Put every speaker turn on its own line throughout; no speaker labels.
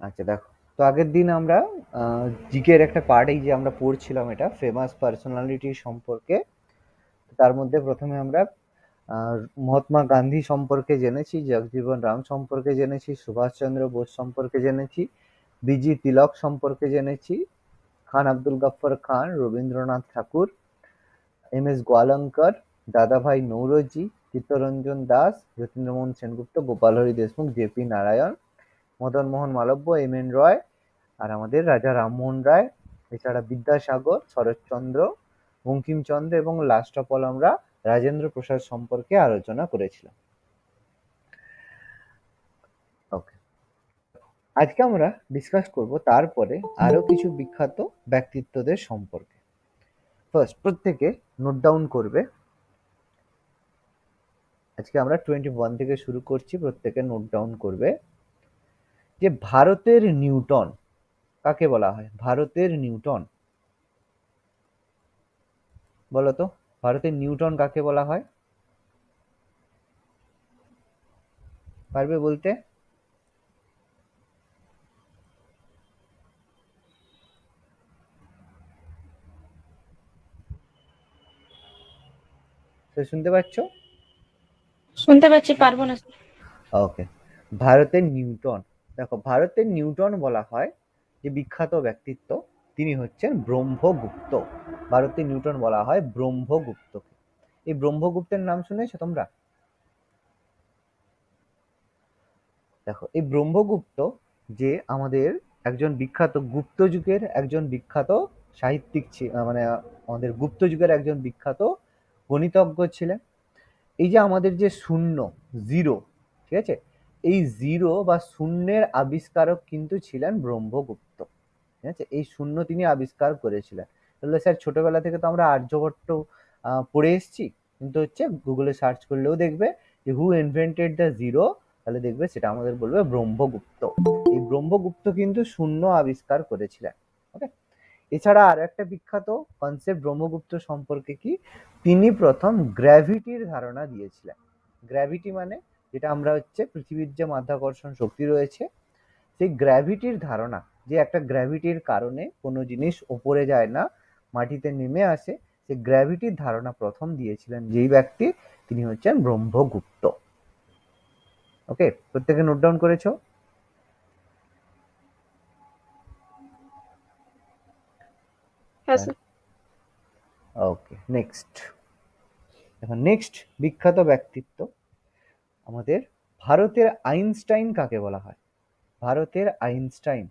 আচ্ছা দেখো, তো আগের দিন আমরা জিকের একটা পার্ট এই যে আমরা পড়ছিলাম এটা ফেমাস পার্সোনালিটি সম্পর্কে। তার মধ্যে প্রথমে আমরা মহাত্মা গান্ধী সম্পর্কে জেনেছি, জগজীবন রাম সম্পর্কে জেনেছি, সুভাষচন্দ্র বোস সম্পর্কে জেনেছি, বিজি তিলক সম্পর্কে জেনেছি, খান আব্দুল গফর খান, রবীন্দ্রনাথ ঠাকুর, এম এস গোয়ালঙ্কর, দাদাভাই Naoroji, Chittaranjan Das, Jatindra Mohan Sengupta, গোপালহরি Deshmukh, JP Narayan, Madan Mohan Malviya, M N রয়, আর আমাদের রাজা রামমোহন রায়, এছাড়া বিদ্যাসাগর, শরৎচন্দ্র, বঙ্কিমচন্দ্র এবং লাস্ট অফ অল আমরা রাজেন্দ্র প্রসাদ সম্পর্কে আলোচনা করেছিলাম। ওকে, আজকে আমরা ডিসকাস করব তারপরে আরো কিছু বিখ্যাত ব্যক্তিত্বদের সম্পর্কে। ফার্স্ট, প্রত্যেকে নোট ডাউন করবে। আজকে আমরা 21 থেকে শুরু করছি, প্রত্যেকে নোট ডাউন করবে যে ভারতের নিউটন কাকে বলা হয়। ভারতের নিউটন, বলো তো, ভারতের নিউটন কাকে বলা হয়? পারবে বলতে? তো শুনতে পাচ্ছ?
শুনতে পাচ্ছি, পারবো না স্যার।
ওকে, ভারতের নিউটন, দেখো ভারতের নিউটন বলা হয় যে বিখ্যাত ব্যক্তিত্ব, তিনি হচ্ছেন ব্রহ্মগুপ্ত। ভারতের নিউটন বলা হয় ব্রহ্মগুপ্ত। এই ব্রহ্মগুপ্তের নাম শুনেছো তোমরা? দেখো, এই ব্রহ্মগুপ্ত যে আমাদের একজন বিখ্যাত গুপ্ত যুগের একজন বিখ্যাত সাহিত্যিক মানে আমাদের গুপ্ত যুগের একজন বিখ্যাত গণিতজ্ঞ ছিলেন। এই যে আমাদের যে শূন্য, জিরো, ঠিক আছে, এই জিরো বা শূন্যের আবিষ্কারক কিন্তু ছিলেন ব্রহ্মগুপ্ত। ঠিক আছে, এই শূন্য তিনি আবিষ্কার করেছিলেন। তাহলে স্যার ছোটবেলা থেকে তো আমরা আর্যভট্ট পড়ে এসেছি, কিন্তু হচ্ছে গুগলে সার্চ করলেও দেখবে যে হু ইনভেন্টেড দ্য জিরো, তাহলে দেখবে সেটা আমাদের বলবে ব্রহ্মগুপ্ত। এই ব্রহ্মগুপ্ত কিন্তু শূন্য আবিষ্কার করেছিলেন। ওকে, এছাড়া আর একটা বিখ্যাত কনসেপ্ট ব্রহ্মগুপ্ত সম্পর্কে কি, তিনি প্রথম গ্র্যাভিটির ধারণা দিয়েছিলেন। গ্র্যাভিটি মানে যেটা আমরা হচ্ছে পৃথিবীর যে মাধ্যাকর্ষণ শক্তি রয়েছে, সেই গ্র্যাভিটির ধারণা, যে একটা গ্র্যাভিটির কারণে কোনো জিনিস ওপরে যায় না, মাটিতে নেমে আসে, সেই গ্র্যাভিটির ধারণা প্রথম দিয়েছিলেন যেই ব্যক্তি, তিনি হচ্ছেন ব্রহ্মগুপ্ত। ওকে, প্রত্যেকে নোট ডাউন করেছো?
হ্যাঁ স্যার।
ওকে, নেক্সট। এখন নেক্সট বিখ্যাত ব্যক্তিত্ব আমাদের ভারতের আইনস্টাইন কাকে বলা হয়? ভারতের আইনস্টাইন,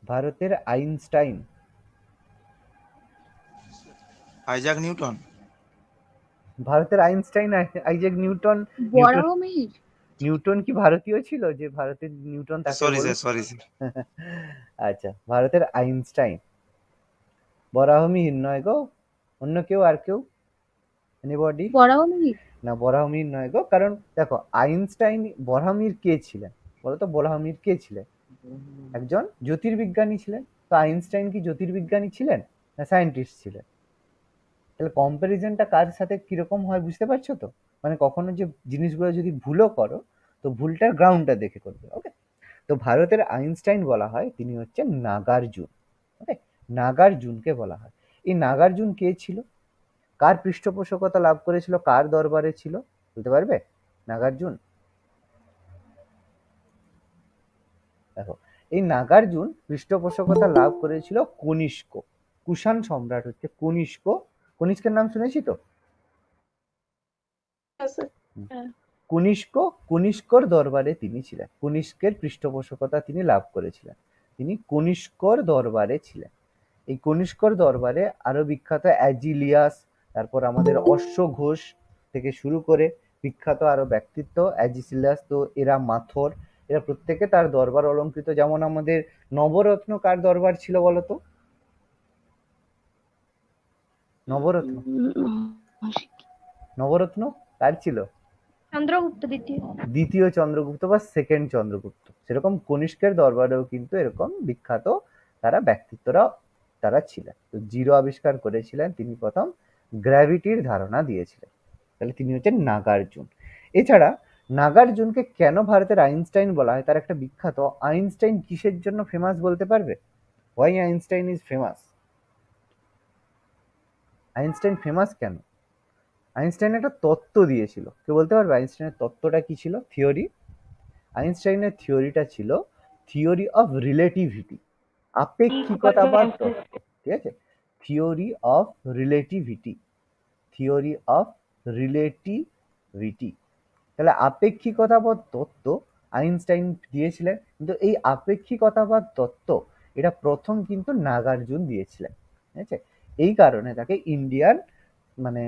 ভারতের আইনস্টাইন।
Isaac Newton.
ভারতের Einstein Isaac Newton. Newton,
Varahamihira.
Newton কি ভারতীয় ছিল যে ভারতের নিউটন তাকে
সরি
বলবো?
Sir, sorry sir.
আচ্ছা, ভারতের আইনস্টাইন। বরাহমিহির নয় গো, অন্য কেউ, আর কেউ, এনিবডি?
বরাহমিহির।
না, বরাহমিহির নয় গো, কারণ দেখো আইনস্টাইন, বরাহমিহির কে ছিলেন বলো তো? বরাহমিহির কে ছিলেন? একজন জ্যোতির্বিজ্ঞানী ছিলেন। তো আইনস্টাইন কি জ্যোতির্বিজ্ঞানী ছিলেন না সায়েন্টিস্ট ছিলেন? তাহলে কম্পারিজনটা কার সাথে কিরকম হয় বুঝতে পারছো তো? মানে কখনো যে জিনিসগুলো যদি ভুলও করো, তো ভুলটার গ্রাউন্ডটা দেখে করবে। ওকে, তো ভারতের আইনস্টাইন বলা হয় তিনি হচ্ছেন নাগার্জুন। ওকে, নাগার্জুনকে বলা হয়। এই নাগার্জুন কে ছিল? কার পৃষ্ঠপোষকতা লাভ করেছিল, কার দরবারে ছিল বলতে পারবে? নাগার্জুন, দেখো, এই নাগার্জুন পৃষ্ঠপোষকতা লাভ করেছিল কনিষ্ক, কুষাণ সম্রাট হচ্ছে কনিষ্ক। কনিষ্কের নাম শুনেছি তো?
হ্যাঁ স্যার। হ্যাঁ।
কনিষ্ক, কনিষ্কর দরবারে তিনি ছিলেন, কনিষ্কের পৃষ্ঠপোষকতা তিনি লাভ করেছিলেন, তিনি কনিষ্কর দরবারে ছিলেন। এই কনিষ্কর দরবারে আরো বিখ্যাত অ্যাজিলিয়াস, তারপর আমাদের অশ্ব ঘোষ থেকে শুরু করে বিখ্যাত আরো ব্যক্তিত্ব, অ্যাজিলিয়াস, তো এরা মাথর, এরা প্রত্যেকে তার দরবার অলঙ্কৃত। যেমন আমাদের নবরত্ন কার দরবার ছিল বলতো? নবরত্ন, নবরত্ন কার ছিল?
চন্দ্রগুপ্ত দ্বিতীয়।
দ্বিতীয় চন্দ্রগুপ্ত বা সেকেন্ড চন্দ্রগুপ্ত। সেরকম কনিষ্কের দরবারেও কিন্তু এরকম বিখ্যাত তারা ব্যক্তিত্বরা তারা ছিলেন। তো জিরো আবিষ্কার করেছিলেন তিনি প্রথম, গ্র্যাভিটির ধারণা দিয়েছিলেন, তাহলে তিনি হচ্ছেন নাগার্জুন। এছাড়া নাগার্জুনকে কেন ভারতের আইনস্টাইন বলা হয়, তার একটা বিখ্যাত, আইনস্টাইন কিসের জন্য ফেমাস বলতে পারবে? Why Einstein is famous? Einstein famous কেন? আইনস্টাইন একটা তত্ত্ব দিয়েছিল, কেউ বলতে পারবে আইনস্টাইনের তত্ত্বটা কি ছিল, থিওরি? আইনস্টাইনের থিওরিটা ছিল থিওরি অফ রিলেটিভিটি, আপেক্ষিকতাবাদ তত্ত্ব। ঠিক আছে, theory of relativity, theory of relativity. তাহলে আপেক্ষিকতাবাদ তত্ত্ব আইনস্টাইন দিয়েছিলেন, কিন্তু এই আপেক্ষিকতাবাদ তত্ত্ব এটা প্রথম কিন্তু নাগার্জুন দিয়েছিলেন। ঠিক আছে, এই কারণে তাকে ইন্ডিয়ান মানে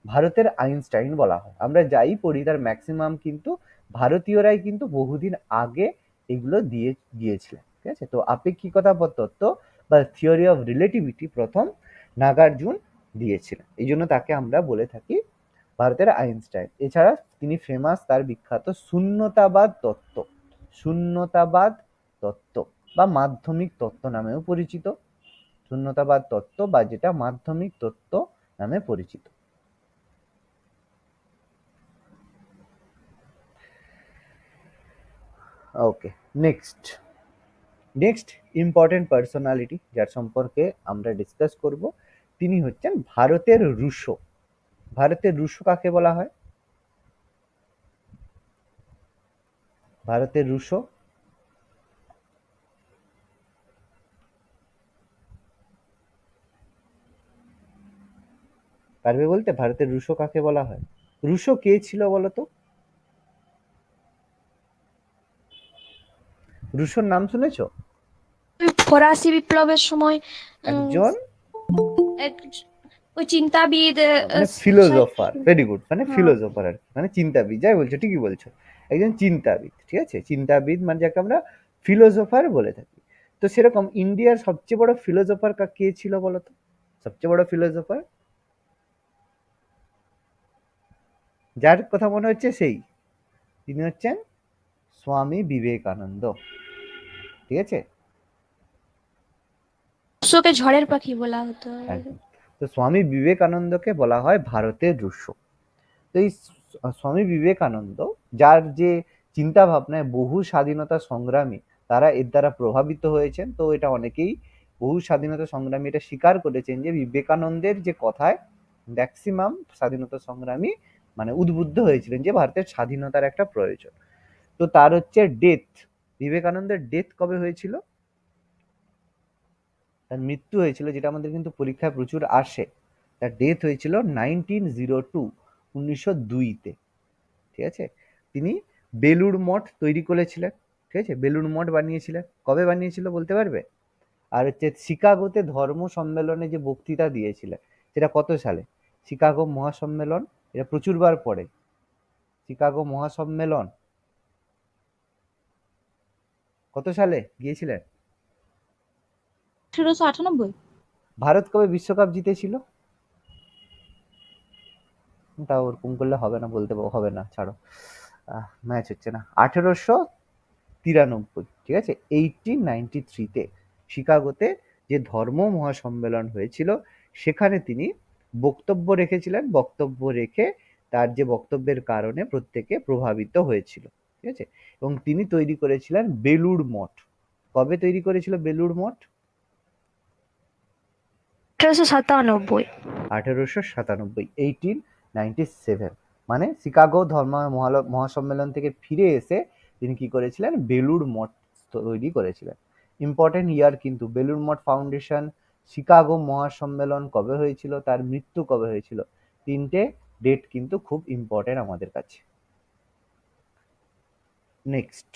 ভারতের আইনস্টাইন বলা হয়। আমরা যাই পড়ি তার ম্যাক্সিমাম কিন্তু ভারতীয়রাই কিন্তু বহুদিন আগে এগুলো দিয়ে গিয়েছিলেন। ঠিক আছে, তো আপেক্ষিকতাবাদ তত্ত্ব বা থিওরি অফ রিলেটিভিটি প্রথম নাগার্জুন দিয়েছিলেন, এই জন্য তাকে আমরা বলে থাকি ভারতের আইনস্টাইন। এছাড়া তিনি ফেমাস তার বিখ্যাত শূন্যতাবাদ তত্ত্ব, শূন্যতাবাদ তত্ত্ব বা মাধ্যমিক তত্ত্ব নামেও পরিচিত, শূন্যতাবাদ তত্ত্ব বা যেটা মাধ্যমিক তত্ত্ব নামে পরিচিত। ওকে, নেক্সট নেক্সট ইম্পর্টেন্ট পার্সোনালিটি যার সম্পর্কে আমরা ডিসকাস করব, তিনি হচ্ছেন ভারতের রুশো। ভারতের রুশো কাকে বলা হয়? ভারতের রুশো, পারবে বলতে ভারতের রুশো কাকে বলা হয়? রুশো কে ছিল বলতো? রুশোর নাম শুনেছো?
ফরাসি বিপ্লবের সময়
একজন
এক- ওই চিন্তাবিদ
মানে ফিলোজফার, ভেরি গুড, মানে ফিলোজফার আর কি, মানে চিন্তাবিদ, যাই বলছো ঠিকই বলছো, একজন চিন্তাবিদ। ঠিক আছে, চিন্তাবিদ মানে যাকে আমরা ফিলোজফার বলে থাকি। তো সেরকম ইন্ডিয়ার সবচেয়ে বড় ফিলোজফার কে ছিল বলতো? সবচেয়ে বড় ফিলোজফার যার কথা মনে হচ্ছে সেই, তিনি হচ্ছেন স্বামী বিবেকানন্দ। ঠিক আছে,
রুশোকে ঝড়ের পাখি বলা হতো।
একদম। তো স্বামী বিবেকানন্দকে বলা হয় ভারতের রুশো। তো এই স্বামী বিবেকানন্দ, যার যে চিন্তা ভাবনায় বহু স্বাধীনতা সংগ্রামী তারা এর দ্বারা প্রভাবিত হয়েছেন, তো এটা অনেকেই বহু স্বাধীনতা সংগ্রামী এটা স্বীকার করেছেন যে বিবেকানন্দের যে কথায় ম্যাক্সিমাম স্বাধীনতা সংগ্রামী মানে উদ্বুদ্ধ হয়েছিলেন যে ভারতের স্বাধীনতার একটা প্রয়োজন। তো তার হচ্ছে ডেথ, বিবেকানন্দের ডেথ কবে হয়েছিল? তার মৃত্যু হয়েছিল, যেটা আমাদের কিন্তু পরীক্ষায় প্রচুর আসে, তার ডেথ হয়েছিল 1902, 1902-তে। ঠিক আছে, তিনি বেলুড় মঠ তৈরি করেছিলেন। ঠিক আছে, বেলুড় মঠ বানিয়েছিলেন, কবে বানিয়েছিল বলতে পারবে? আর হচ্ছে শিকাগোতে ধর্ম সম্মেলনে যে বক্তৃতা দিয়েছিলেন সেটা কত সালে? শিকাগো মহাসম্মেলন, এটা প্রচুরবার পড়ে, শিকাগো মহাসম্মেলন কত সালে গিয়েছিলেন?
1898।
ভারত কবে বিশ্বকাপ জিতেছিল? তাও ওরকম করলে হবে না, বলতে হবে না, ছাড়ো, ম্যাচ হচ্ছে না। 1893, ঠিক আছে, 1893-তে শিকাগোতে যে ধর্ম মহাসম্মেলন হয়েছিল সেখানে তিনি বক্তব্য রেখেছিলেন, বক্তব্য রেখে তার যে বক্তব্যের কারণে প্রত্যেকে প্রভাবিত হয়েছিল। ঠিক আছে, এবং তিনি তৈরি করেছিলেন বেলুড় মঠ। কবে তৈরি করেছিল বেলুড় মঠ?
1897।
1897, 1897, মানে শিকাগো ধর্ম মহাসম্মেলন থেকে ফিরে এসে তিনি কি করেছিলেন? বেলুড় মঠ তৈরি করেছিলেন। ইম্পর্টেন্ট ইয়ার কিন্তু বেলুড় মঠ ফাউন্ডেশন, শিকাগো মহাসম্মেলন কবে হয়েছিল, তার মৃত্যু কবে হয়েছিল, তিনটে ডেট কিন্তু খুব ইম্পর্টেন্ট আমাদের কাছে। নেক্সট,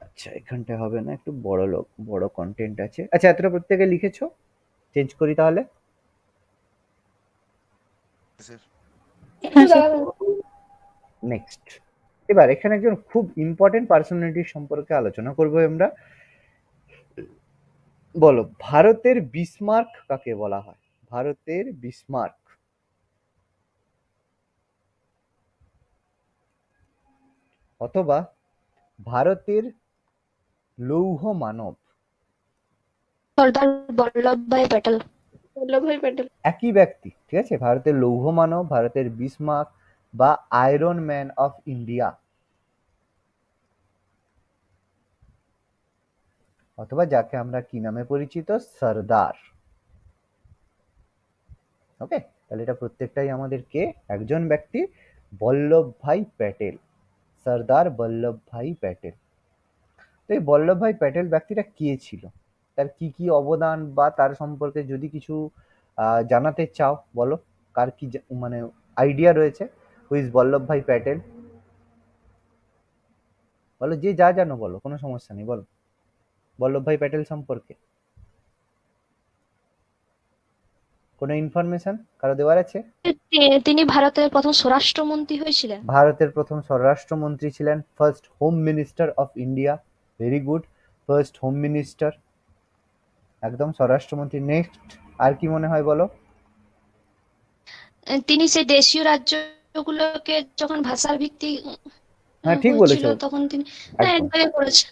আচ্ছা এখানটা হবে না, একটু বড় লোক, বড় কন্টেন্ট আছে। আচ্ছা এতটা প্রত্যেকে লিখেছো, চেঞ্জ করি তাহলে।
স্যার
নেক্সট, এবার এখানে একজন খুব ইম্পর্টেন্ট পার্সোনালিটির সম্পর্কে আলোচনা করবো আমরা। বলো, ভারতের বিসমার্ক কাকে বলা হয়? ভারতের বিসমার্ক অথবা ভারতের লৌহ মানব।
সর্দার বল্লভভাই প্যাটেল। বল্লভভাই প্যাটেল।
একই ব্যক্তি, ঠিক আছে? ভারতের লৌহ মানব, ভারতের বিসমার্ক বা আয়রন ম্যান অফ ইন্ডিয়া, অথবা যাকে আমরা কি নামে পরিচিত, সর্দার। ওকে, তাহলে এটা প্রত্যেকটাই আমাদের কে, একজন ব্যক্তি, বল্লভভাই প্যাটেল, সর্দার বল্লভভাই প্যাটেল। তো এই বল্লভভাই প্যাটেল ব্যক্তিটা কে ছিল, তার কি কি অবদান বা তার সম্পর্কে যদি কিছু জানাতে চাও বলো, কার কি মানে আইডিয়া রয়েছে, হু ইজ বল্লভভাই প্যাটেল, বলো, যে যা জানো বলো, কোনো সমস্যা নেই, বলো বল্লভভাই প্যাটেল সম্পর্কে কোনো ইনফরমেশন কারো দেওয়ার আছে?
তিনি ভারতের প্রথম স্বরাষ্ট্রমন্ত্রী হয়েছিলেন।
ভারতের প্রথম স্বরাষ্ট্রমন্ত্রী ছিলেন, first home minister of India, very good, first home minister, একদম স্বরাষ্ট্রমন্ত্রী। নেক্সট, আর কি মনে হয় বলো?
তিনি সেই দেশীয় রাজ্যগুলোকে যখন ভাষার ভিত্তি
হ্যাঁ, ঠিক
হয়েছিল
বলেছো,
তখন তিনি এক
একদম।
জায়গায় করেছে।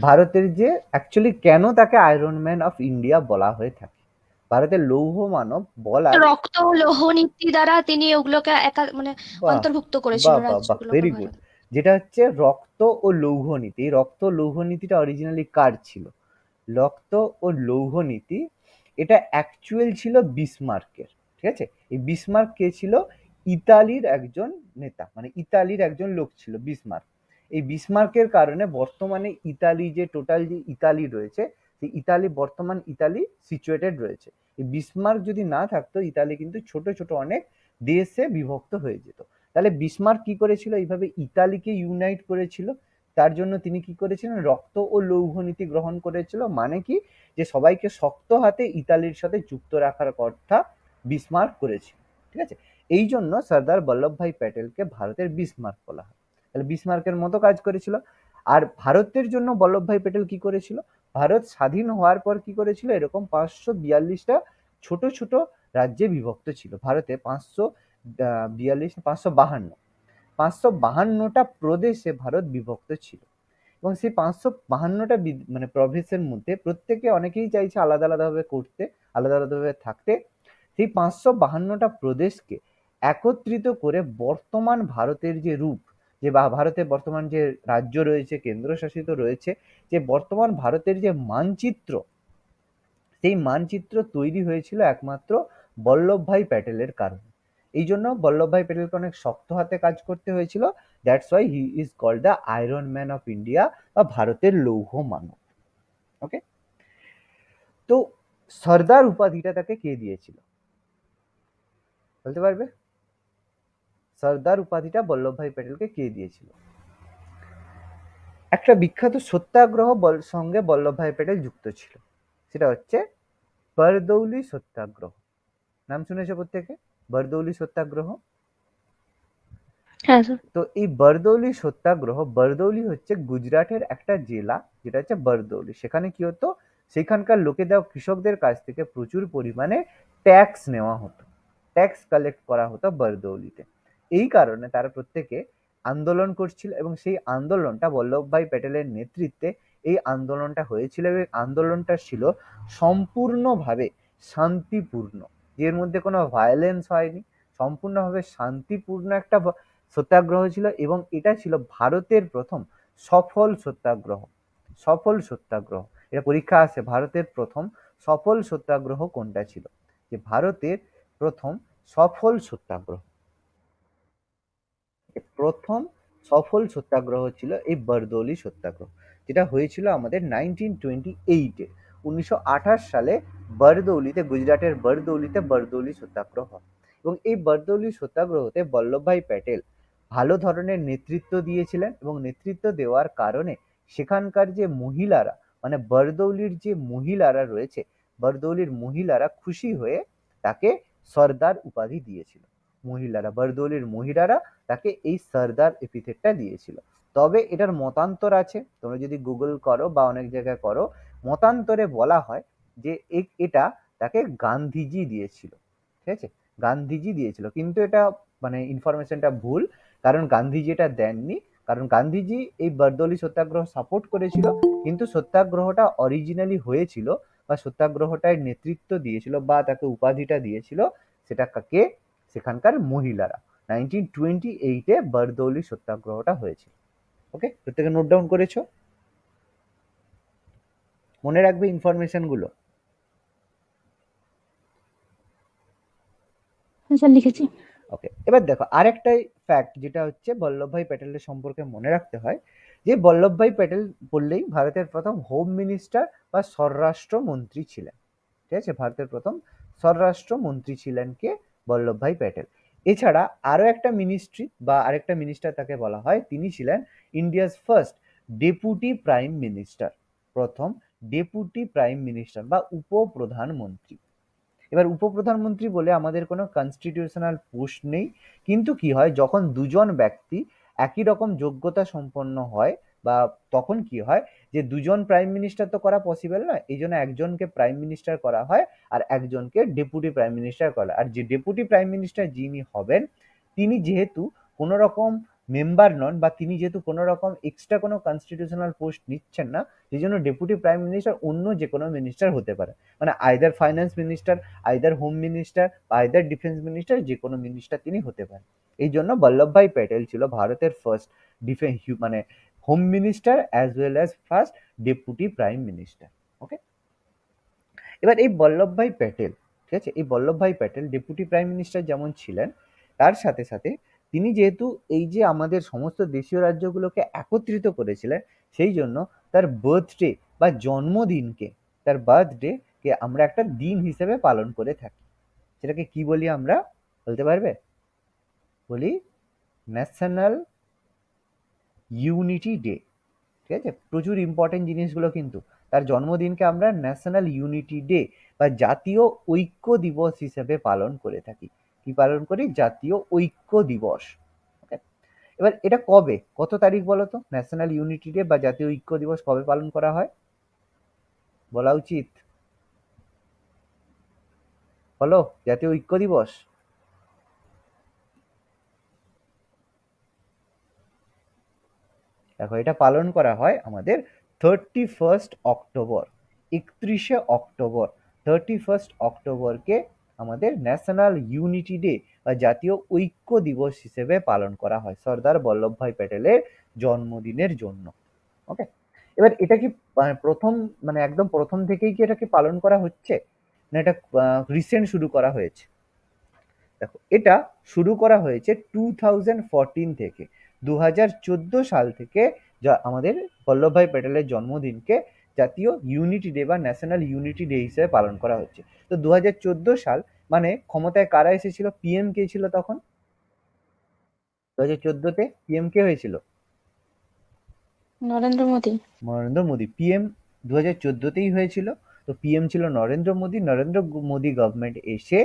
ভারতের যে অ্যাকচুয়ালি কেন তাকে আয়রন ম্যান অফ ইন্ডিয়া বলা হয়ে থাকে, ভারতের লৌহ মানব বলার,
রক্ত ও লৌহ নীতি দ্বারা তিনি ওগুলোকে মানে
বাহ,
অন্তর্ভুক্ত করেছিল
বাহ, বাহ, বাহ,
রাজ্যগুলোকে
ভেরি গুড।
ভারত।
যেটা হচ্ছে রক্ত ও লৌহ নীতি, এই রক্ত ও লৌহ নীতিটা অরিজিনালি কার ছিল? রক্ত ও লৌহ নীতি, এটা অ্যাকচুয়াল ছিল বিসমার্কের, ঠিক আছে? এই বিসমার্ক কে ছিল? ইতালির একজন নেতা, মানে ইতালির একজন লোক ছিল বিসমার্ক। এই বিসমার্কের কারণে বর্তমানে ইতালি যে টোটাল যে ইতালি রয়েছে, সেই ইতালি, বর্তমান ইতালি সিচুয়েটেড রয়েছে। এই বিসমার্ক যদি না থাকতো, ইতালি কিন্তু ছোট ছোট অনেক দেশে বিভক্ত হয়ে যেত। তাহলে বিসমার্ক কি করেছিল? এইভাবে ইতালিকে ইউনাইট করেছিল। তার জন্য তিনি কি করেছিলেন? রক্ত ও লৌহ নীতি গ্রহণ করেছিল। মানে কি, যে সবাইকে শক্ত হাতে ইতালির সাথে যুক্ত রাখার কথা বিসমার্ক করেছিল, ঠিক আছে? এই জন্য সর্দার বল্লভভাই প্যাটেলকে ভারতের বিসমার্ক বলা হয়। তাহলে বিসমার্কের মতো কাজ করেছিল। আর ভারতের জন্য বল্লভভাই প্যাটেল কি করেছিল? ভারত স্বাধীন হওয়ার পর কি করেছিল? এরকম 542টা ছোট ছোট রাজ্যে বিভক্ত ছিল। ভারতে 542, 552টা প্রদেশে ভারত বিভক্ত ছিল। এবং সেই 552টা মানে প্রভিন্সের মধ্যে প্রত্যেকে, অনেকেই চাইছে আলাদা আলাদাভাবে করতে, আলাদা আলাদাভাবে থাকতে। সেই 552টা প্রদেশকে একত্রিত করে বর্তমান ভারতের যে রূপ, যে বা ভারতের বর্তমান যে রাজ্য রয়েছে, কেন্দ্রশাসিত রয়েছে, যে বর্তমান ভারতের যে মানচিত্র, সেই মানচিত্র তৈরি হয়েছিল একমাত্র বল্লভভাই প্যাটেলের কারণে। এই জন্য বল্লভভাই প্যাটেলকে অনেক শক্ত হাতে কাজ করতে হয়েছিল। That's why he is called the iron man of India, বা ভারতের লৌহ মানব। ওকে, তো সর্দার উপাধিটা তাকে কে দিয়েছিল বলতে পারবে? সর্দার উপাধিটা বল্লভভাই প্যাটেলকে কে দিয়েছিল? একটা বিখ্যাত সত্যাগ্রহ সঙ্গে বল্লভভাই প্যাটেল যুক্ত ছিল, সেটা হচ্ছে বারদৌলি সত্যাগ্রহ। নাম শুনেছো প্রত্যেকে? বারদৌলি সত্যাগ্রহ।
হ্যাঁ স্যার।
তো এই বারদৌলি সত্যাগ্রহ, বারদৌলি হচ্ছে গুজরাটের একটা জেলা, যেটা হচ্ছে বারদৌলি। সেখানে কি হতো? সেখানকার লোকেদের, কৃষকদের কাছ থেকে প্রচুর পরিমাণে ট্যাক্স নেওয়া হতো, ট্যাক্স কালেক্ট করা হতো বারদৌলিতে। এই কারণে তারা প্রত্যেকে আন্দোলন করছিল, এবং সেই আন্দোলনটা বল্লভভাই প্যাটেলের নেতৃত্বে এই আন্দোলনটা হয়েছিল, এবং আন্দোলনটা ছিল সম্পূর্ণভাবে শান্তিপূর্ণ, এর মধ্যে কোনো ভায়োলেন্স হয়নি, সম্পূর্ণভাবে শান্তিপূর্ণ একটা সত্যাগ্রহ ছিল। এবং এটা ছিল ভারতের প্রথম সফল সত্যাগ্রহ। সফল সত্যাগ্রহ, এটা পরীক্ষা আসে, ভারতের প্রথম সফল সত্যাগ্রহ কোনটা ছিল? যে ভারতের প্রথম সফল সত্যাগ্রহ, প্রথম সফল সত্যাগ্রহ ছিল এই বারদৌলি সত্যাগ্রহ, যেটা হয়েছিল আমাদের 1928-এ, 1928 সালে বারদৌলিতে, গুজরাটের বারদৌলিতে বারদৌলি সত্যাগ্রহ হয়। এবং এই বারদৌলি সত্যাগ্রহতে বল্লভভাই প্যাটেল ভালো ধরনের নেতৃত্ব দিয়েছিলেন, এবং নেতৃত্ব দেওয়ার কারণে সেখানকার যে মহিলারা, মানে বারদৌলির যে মহিলারা রয়েছে, বারদৌলির মহিলারা খুশি হয়ে তাকে সর্দার উপাধি দিয়েছিল। মহিলারা, বারদৌলির মহিলারা তাকে এই সর্দার এপিথেটটা দিয়েছিল। তবে এটার মতান্তর আছে, তোমরা যদি গুগল করো বা অনেক জায়গায় করো, মতান্তরে বলা হয় যে এটা তাকে গান্ধীজি দিয়েছিল, ঠিক আছে? গান্ধীজি দিয়েছিল, কিন্তু এটা মানে ইনফরমেশনটা ভুল, কারণ গান্ধীজি এটা দেননি। কারণ গান্ধীজি এই বারদৌলি সত্যাগ্রহ সাপোর্ট করেছিল, কিন্তু সত্যাগ্রহটা অরিজিনালি হয়েছিল, বা সত্যাগ্রহটার নেতৃত্ব দিয়েছিল বা তাকে উপাধিটা দিয়েছিল, সেটা কাকে? সেখানকার মহিলারা। 1928-এ বারদৌলি সত্যাগ্রহটা হয়েছিল। ওকে, প্রত্যেকে নোট ডাউন করেছো? মনে রাখবে ইনফরমেশন গুলো।
হ্যাঁ স্যার, লিখেছি।
ওকে, এবার দেখো আরেকটা ফ্যাক্ট যেটা হচ্ছে বল্লভভাই প্যাটেলের সম্পর্কে মনে রাখতে হয়, যে বল্লভভাই প্যাটেল বললেই ভারতের প্রথম হোম মিনিস্টার বা স্বরাষ্ট্র মন্ত্রী ছিলেন। ঠিক আছে, ভারতের প্রথম স্বরাষ্ট্র মন্ত্রী ছিলেন কে? বল্লভভাই প্যাটেল। এছাড়া আরো একটা মিনিস্ট্রি বা আরেকটা মিনিস্টার তাকে বলা হয়, তিনি ছিলেন India's first deputy prime minister, প্রথম ডেপুটি প্রাইম মিনিস্টার বা উপপ্রধানমন্ত্রী। এবার উপপ্রধানমন্ত্রী বলে আমাদের কোনো কনস্টিটিউশনাল পোস্ট নেই, কিন্তু কি হয় যখন দুজন ব্যক্তি একই রকম যোগ্যতা সম্পন্ন হয়, বা তখন কি হয় যে দুজন প্রাইম মিনিস্টার তো করা পসিবল নয়, এই জন্য একজনকে প্রাইম মিনিস্টার করা হয় আর একজনকে ডেপুটি প্রাইম মিনিস্টার করা হয়। আর যে ডেপুটি প্রাইম মিনিস্টার যিনি হবেন, তিনি যেহেতু কোনো রকম মেম্বার নন বা তিনি যেহেতু কোনো রকম এক্সট্রা কোনো কনস্টিটিউশনাল পোস্ট নিচ্ছেন না, সেই জন্য ডেপুটি প্রাইম মিনিস্টার অন্য যে কোনো মিনিস্টার হতে পারে, মানে either finance minister, either home minister বা আইদার ডিফেন্স মিনিস্টার, যে কোনো মিনিস্টার তিনি হতে পারেন। এই জন্য বল্লভভাই প্যাটেল ছিল ভারতের ফার্স্ট ডিফেন্স মানে home minister as well as first deputy prime minister. Okay, এবার এই বল্লভভাই প্যাটেল, ঠিক আছে, এই Vallabhbhai Patel deputy prime minister যেমন ছিলেন, তার সাথে সাথে তিনি যেহেতু এই যে আমাদের সমস্ত দেশীয় রাজ্যগুলোকে একত্রিত করেছিলেন, সেই জন্য তার বার্থডে বা জন্মদিনকে, তার বার্থডে কে আমরা একটা দিন হিসেবে পালন করে থাকি। সেটাকে কি বলি আমরা? বলতে পারবে? বলি ন্যাশনাল ইউনিটি ডে। ঠিক আছে, প্রচুর ইম্পর্টেন্ট জিনিসগুলো কিন্তু। তার জন্মদিনকে আমরা ন্যাশনাল ইউনিটি ডে বা জাতীয় ঐক্য দিবস হিসেবে পালন করে থাকি। কি পালন করি? জাতীয় ঐক্য দিবস। ওকে, এবার এটা কবে, কত তারিখ বলো তো? ন্যাশনাল ইউনিটি ডে বা জাতীয় ঐক্য দিবস কবে পালন করা হয় বলা উচিত? বলো, জাতীয় ঐক্য দিবস দেখো এটা পালন করা হয় আমাদের 31 অক্টোবর। 31 অক্টোবর, 31 অক্টোবরকে আমাদের ন্যাশনাল ইউনিটি ডে বা জাতীয় ঐক্য দিবস হিসেবে পালন করা হয় সর্দার বল্লভভাই প্যাটেলের জন্মদিনের জন্য। ওকে, এবার এটা কি প্রথম, মানে একদম প্রথম থেকেই কি এটাকে পালন করা হচ্ছে, না এটা রিসেন্ট শুরু করা হয়েছে? দেখো এটা শুরু করা হয়েছে 2014 থেকে, 2014 সাল থেকে, যা আমাদের বল্লভভাই প্যাটেলের জন্মদিনকে জাতীয় ইউনিটি ডে বা ন্যাশনাল ইউনিটি ডে হিসেবে পালন করা হচ্ছে। তো 2014 সাল মানে ক্ষমতায় কারা এসেছিল, পিএম কে ছিল তখন? 2014-তে পিএম কে হয়েছিল?
নরেন্দ্র মোদী।
নরেন্দ্র মোদী পিএম 2014-তেই হয়েছিল। তো পিএম ছিল নরেন্দ্র মোদী। নরেন্দ্র মোদী গভর্নমেন্ট এসে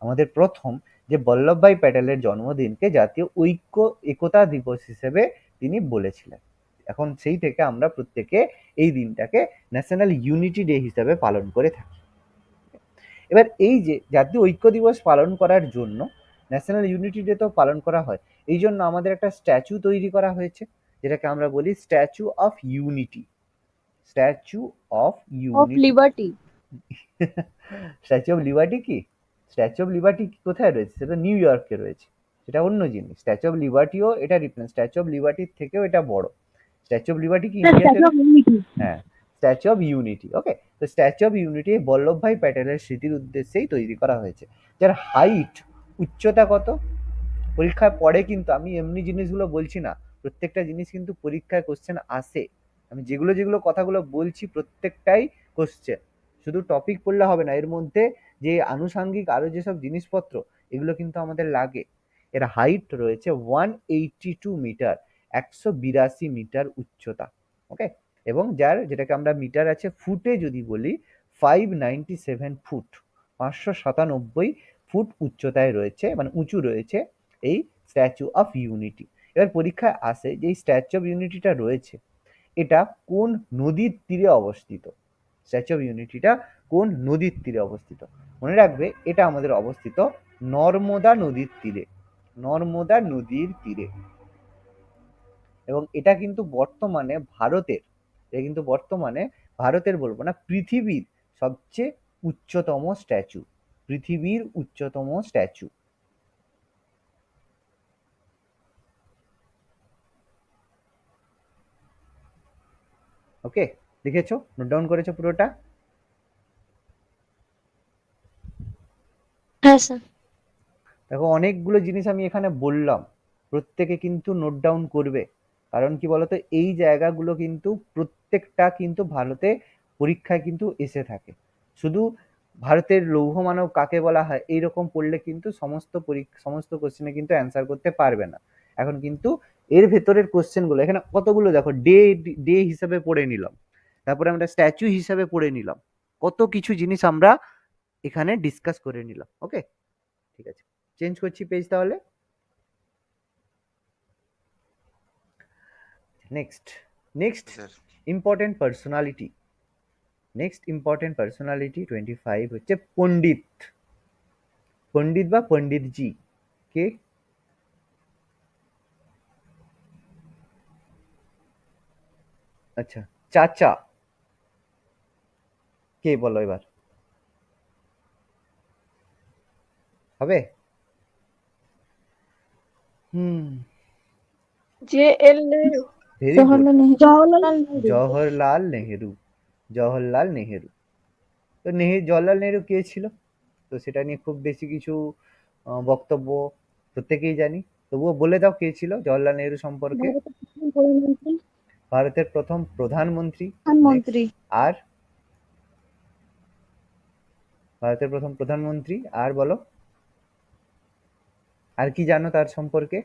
আমাদের প্রথম যে বল্লভভাই প্যাটেলের জন্মদিনকে জাতীয় ঐক্য একতা দিবস হিসেবে তিনি বলেছিলেন। এখন সেই থেকে আমরা প্রত্যেকে এই দিনটাকে ন্যাশনাল ইউনিটি ডে হিসাবে পালন করে থাকি। এবার এই যে জাতীয় ঐক্য দিবস পালন করার জন্য, ন্যাশনাল ইউনিটি ডে তো পালন করা হয়, এই জন্য আমাদের একটা স্ট্যাচু তৈরি করা হয়েছে, যেটাকে আমরা বলি statue of unity. Statue of
of
unity.
Liberty.
Statue of liberty কি? স্ট্যাচু অফ লিবার্টি কোথায় রয়েছে? সেটা নিউ ইয়র্কে রয়েছে, সেটা অন্য জিনিস। স্ট্যাচু অফ লিবার্টিও এটা রিপ্রেজেন্ট, স্ট্যাচু অফ লিবার্টির থেকেও এটা বড়। স্ট্যাচু অফ লিবার্টি কি ইন্ডিয়াতে?
Statue of unity.
হ্যাঁ, স্ট্যাচু অফ ইউনিটি। ওকে, তো স্ট্যাচু অফ ইউনিটি বল্লভভাই প্যাটেলের স্মৃতির উদ্দেশ্যেই তৈরি করা হয়েছে। যার হাইট, উচ্চতা কত? পরীক্ষায় পড়ে, কিন্তু আমি এমনি জিনিসগুলো বলছি না, প্রত্যেকটা জিনিস কিন্তু পরীক্ষায় কোশ্চেন আসে। আমি যেগুলো যেগুলো কথাগুলো বলছি প্রত্যেকটাই কোশ্চেন, শুধু টপিক পড়লে হবে না, এর মধ্যে যে আনুষাঙ্গিক আরো যেসব জিনিসপত্র, এগুলো কিন্তু আমাদের লাগে। এর হাইট রয়েছে 182 মিটার, 182 মিটার উচ্চতা। ওকে, এবং যার যেটাকে আমরা মিটার আছে, ফুটে যদি বলি 597 ফুট, 597 ফুট উচ্চতায় রয়েছে, মানে উঁচু রয়েছে এই স্ট্যাচু অফ ইউনিটি। এবার পরীক্ষায় আসে যে এই স্ট্যাচু অফ ইউনিটিটা রয়েছে, এটা কোন নদীর তীরে অবস্থিত? স্ট্যাচু অফ ইউনিটিটা কোন নদীর তীরে অবস্থিত? মনে রাখবে এটা আমাদের অবস্থিত নর্মদা নদীর তীরে, নর্মদা নদীর তীরে। এবং এটা কিন্তু বর্তমানে ভারতের, এটা কিন্তু বর্তমানে ভারতের বলবো না, পৃথিবীর সবচেয়ে উচ্চতম স্ট্যাচু, পৃথিবীর উচ্চতম স্ট্যাচু। ওকে, লিখেছো, নোট ডাউন করেছো পুরোটা?
হ্যাঁ স্যার।
দেখো অনেকগুলো জিনিস আমি এখানে বললাম, প্রত্যেকে কিন্তু নোট ডাউন করবে। কারণ কি বলতো, এই জায়গাগুলো কিন্তু প্রত্যেকটা কিন্তু ভারতে পরীক্ষায় কিন্তু এসে থাকে। শুধু ভারতের লৌহ মানব কাকে বলা হয় এইরকম পড়লে কিন্তু সমস্ত কোশ্চেনে কিন্তু অ্যান্সার করতে পারবে না। এখন কিন্তু এর ভেতরের কোশ্চেনগুলো এখানে কতগুলো দেখো, ডে ডে হিসাবে পড়ে নিলাম, তারপরে আমরা স্ট্যাচু হিসাবে পড়ে নিলাম, কত কিছু জিনিস আমরা এখানে ডিসকাস করে নিলাম। ওকে, ঠিক আছে, চেঞ্জ করছি পেজ তাহলে। Next next
sir
important personality. Next important personality 25 হচ্ছে পণ্ডিত। পণ্ডিত বা পণ্ডিতজি কে? আচ্ছা, চাচা কে বলো এবার, হবে? হুম,
JL Nehru.
Very good,
Jawaharlal Nehru.
Jawaharlal Nehru. Jawaharlal Nehru. তো জওহরলাল নেহেরু কে ছিল? তো সেটা নিয়ে খুব বেশি কিছু বক্তব্য প্রত্যেকেই জানি, তবুও বলে দাও কে ছিল জওহরলাল নেহেরু সম্পর্কে।
ভারতের প্রথম প্রধানমন্ত্রী।
ভারতের প্রথম প্রধানমন্ত্রী।
প্রধানমন্ত্রী।
Next, আর ভারতের প্রথম প্রধানমন্ত্রী, আর বলো, আর কি জানো তার সম্পর্কে?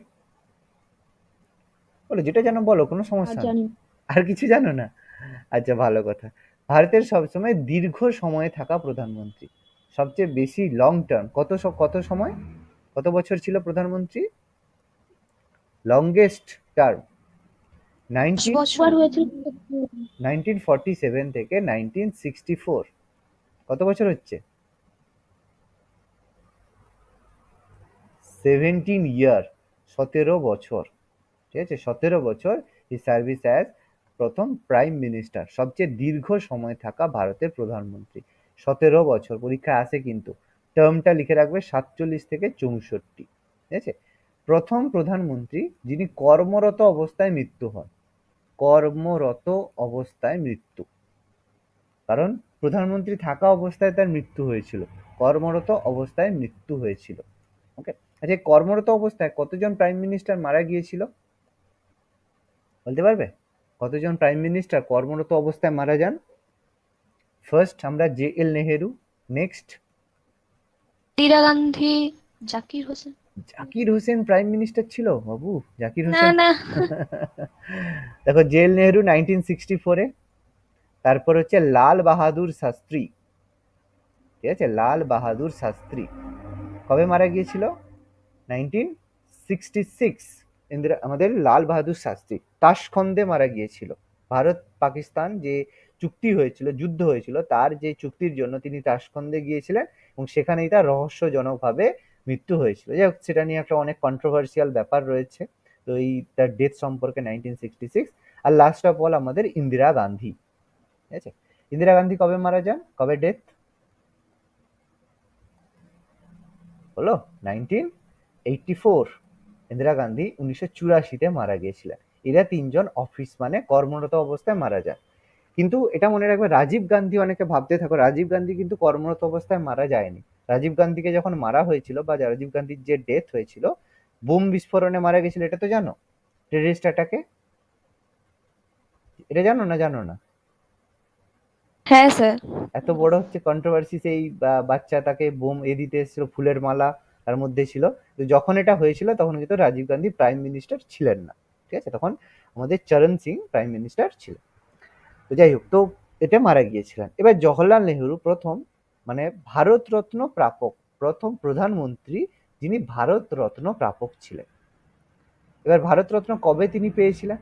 বলো, যেটা জানো বলো, কোনো
আর
সমস্যা নেই।
জানি
আর কিছু জানো না? আচ্ছা, ভালো কথা। ভারতের সবসময় দীর্ঘ সময় থাকা প্রধানমন্ত্রী, সবচেয়ে বেশি লং টার্ম, কত সময়, কত বছর ছিল প্রধানমন্ত্রী? লংগেস্ট টার্ম
10 বছর।
বার হয়েছিল।
1947 থেকে 1964, কত বছর হচ্ছে? 17 ইয়ার, 17 বছর। ঠিক আছে, 17 বছর হি সার্ভিস অ্যাজ প্রথম প্রাইম মিনিস্টার, সবচেয়ে দীর্ঘ সময় থাকা ভারতের প্রধানমন্ত্রী। 17 বছর, পরীক্ষায় আসে কিন্তু। টার্মটা লিখে রাখবে 47 থেকে 64। ঠিক আছে, প্রথম প্রধানমন্ত্রী যিনি কর্মরত অবস্থায় মৃত্যু হন। কর্মরত অবস্থায় মৃত্যু, কারণ প্রধানমন্ত্রী থাকা অবস্থায় তার মৃত্যু হয়েছিল, কর্মরত অবস্থায় মৃত্যু হয়েছিল। ওকে, আচ্ছা, কর্মরত অবস্থায় কতজন প্রাইম মিনিস্টার মারা গিয়েছিল বলতে পারবে? কতজন প্রাইম মিনিস্টার কর্মরত অবস্থায় মারা যান? ফার্স্ট আমরা JL Nehru, next
Indira Gandhi, Zakir Hossain.
Zakir Hossain prime minister ছিল বাবু, জাকির
না
হোসেন।
না,
দেখো, JL নেহেরু 1964-এ, তারপর হচ্ছে লাল বাহাদুর শাস্ত্রী। ঠিক আছে, লাল বাহাদুর শাস্ত্রী কবে মারা গিয়েছিল? 1966। আমাদের লাল বাহাদুর শাস্ত্রী তাশখন্দে মারা গিয়েছিল। ভারত পাকিস্তান যে চুক্তি হয়েছিল, যুদ্ধ হয়েছিল, তার যে চুক্তির জন্য তিনি তাশখন্দে গিয়েছিলেন এবং সেখানেই তার রহস্যজনকভাবে মৃত্যু হয়েছিল। যাই হোক, সেটা নিয়ে একটা অনেক কন্ট্রোভার্সিয়াল ব্যাপার রয়েছে। তো এই তার ডেথ সম্পর্কে 1966। আর লাস্ট অফ অল আমাদের ইন্দিরা গান্ধী। ঠিক আছে, ইন্দিরা গান্ধী কবে মারা যান, কবে ডেথ হলো? 1984। ইন্দিরা গান্ধী 1984-তে মারা গিয়েছিলেন। এরা তিনজন অফিস মানে কর্মরত অবস্থায় মারা যান। কিন্তু এটা মনে রাখবে, রাজীব গান্ধী, অনেকে ভাবতে থাকো রাজীব গান্ধী কিন্তু কর্মরত অবস্থায় মারা যায়নি। রাজীব গান্ধীকে যখন মারা হয়েছিল, বা রাজীব গান্ধীর যে ডেথ হয়েছিল, বোম বিস্ফোরণে মারা গেছিল, এটা তো জানো, টেররিস্ট অ্যাটাকে। এটা জানো না, জানো না?
হ্যাঁ স্যার।
এত বড় হচ্ছে কন্ট্রোভার্সি, সেই বাচ্চা তাকে বোম দিতে এসেছিল, ফুলের মালা তার মধ্যে ছিল। তো যখন এটা হয়েছিল তখন কিন্তু রাজীব গান্ধী প্রাইম মিনিস্টার ছিলেন না। ঠিক আছে, তখন আমাদের চরণ সিং প্রাইম মিনিস্টার ছিলেন। তো যাই হোক, তো এটা মারা গিয়েছিলেন। এবার জওহরলাল নেহেরু প্রথম, মানে ভারত রত্ন প্রাপক, প্রথম প্রধানমন্ত্রী যিনি ভারত রত্ন প্রাপক ছিলেন। এবার ভারত রত্ন কবে তিনি পেয়েছিলেন?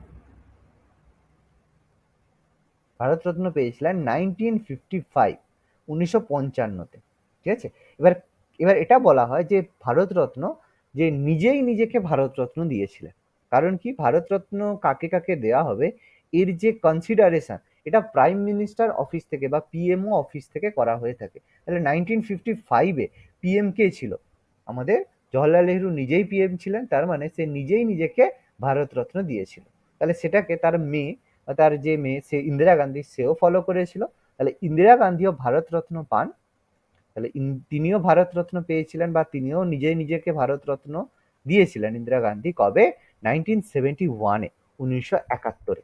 ভারতরত্ন পেয়েছিলেন 1955, 1955-তে। ঠিক আছে, এবার এবার এটা বলা হয় যে ভারতরত্ন যে নিজেই নিজেকে ভারতরত্ন দিয়েছিলেন। কারণ কি, ভারতরত্ন কাকে কাকে দেওয়া হবে এর যে কনসিডারেশন, এটা প্রাইম মিনিস্টার অফিস থেকে বা পিএমও অফিস থেকে করা হয়ে থাকে। তাহলে 1955-এ পিএম কে ছিল? আমাদের জওহরলাল নেহরু নিজেই পিএম ছিলেন, তার মানে সে নিজেই নিজেকে ভারতরত্ন দিয়েছিল। তাহলে সেটাকে তার মেয়ে বা তার যে মেয়ে সে ইন্দিরা গান্ধী সেও ফলো করেছিল। তাহলে ইন্দিরা গান্ধীও ভারতরত্ন পান। তাহলে তিনিও ভারতরত্ন পেয়েছিলেন বা তিনিও নিজেই নিজেকে ভারতরত্ন দিয়েছিলেন ইন্দিরা গান্ধী কবে? 1971-এ, 1971-এ।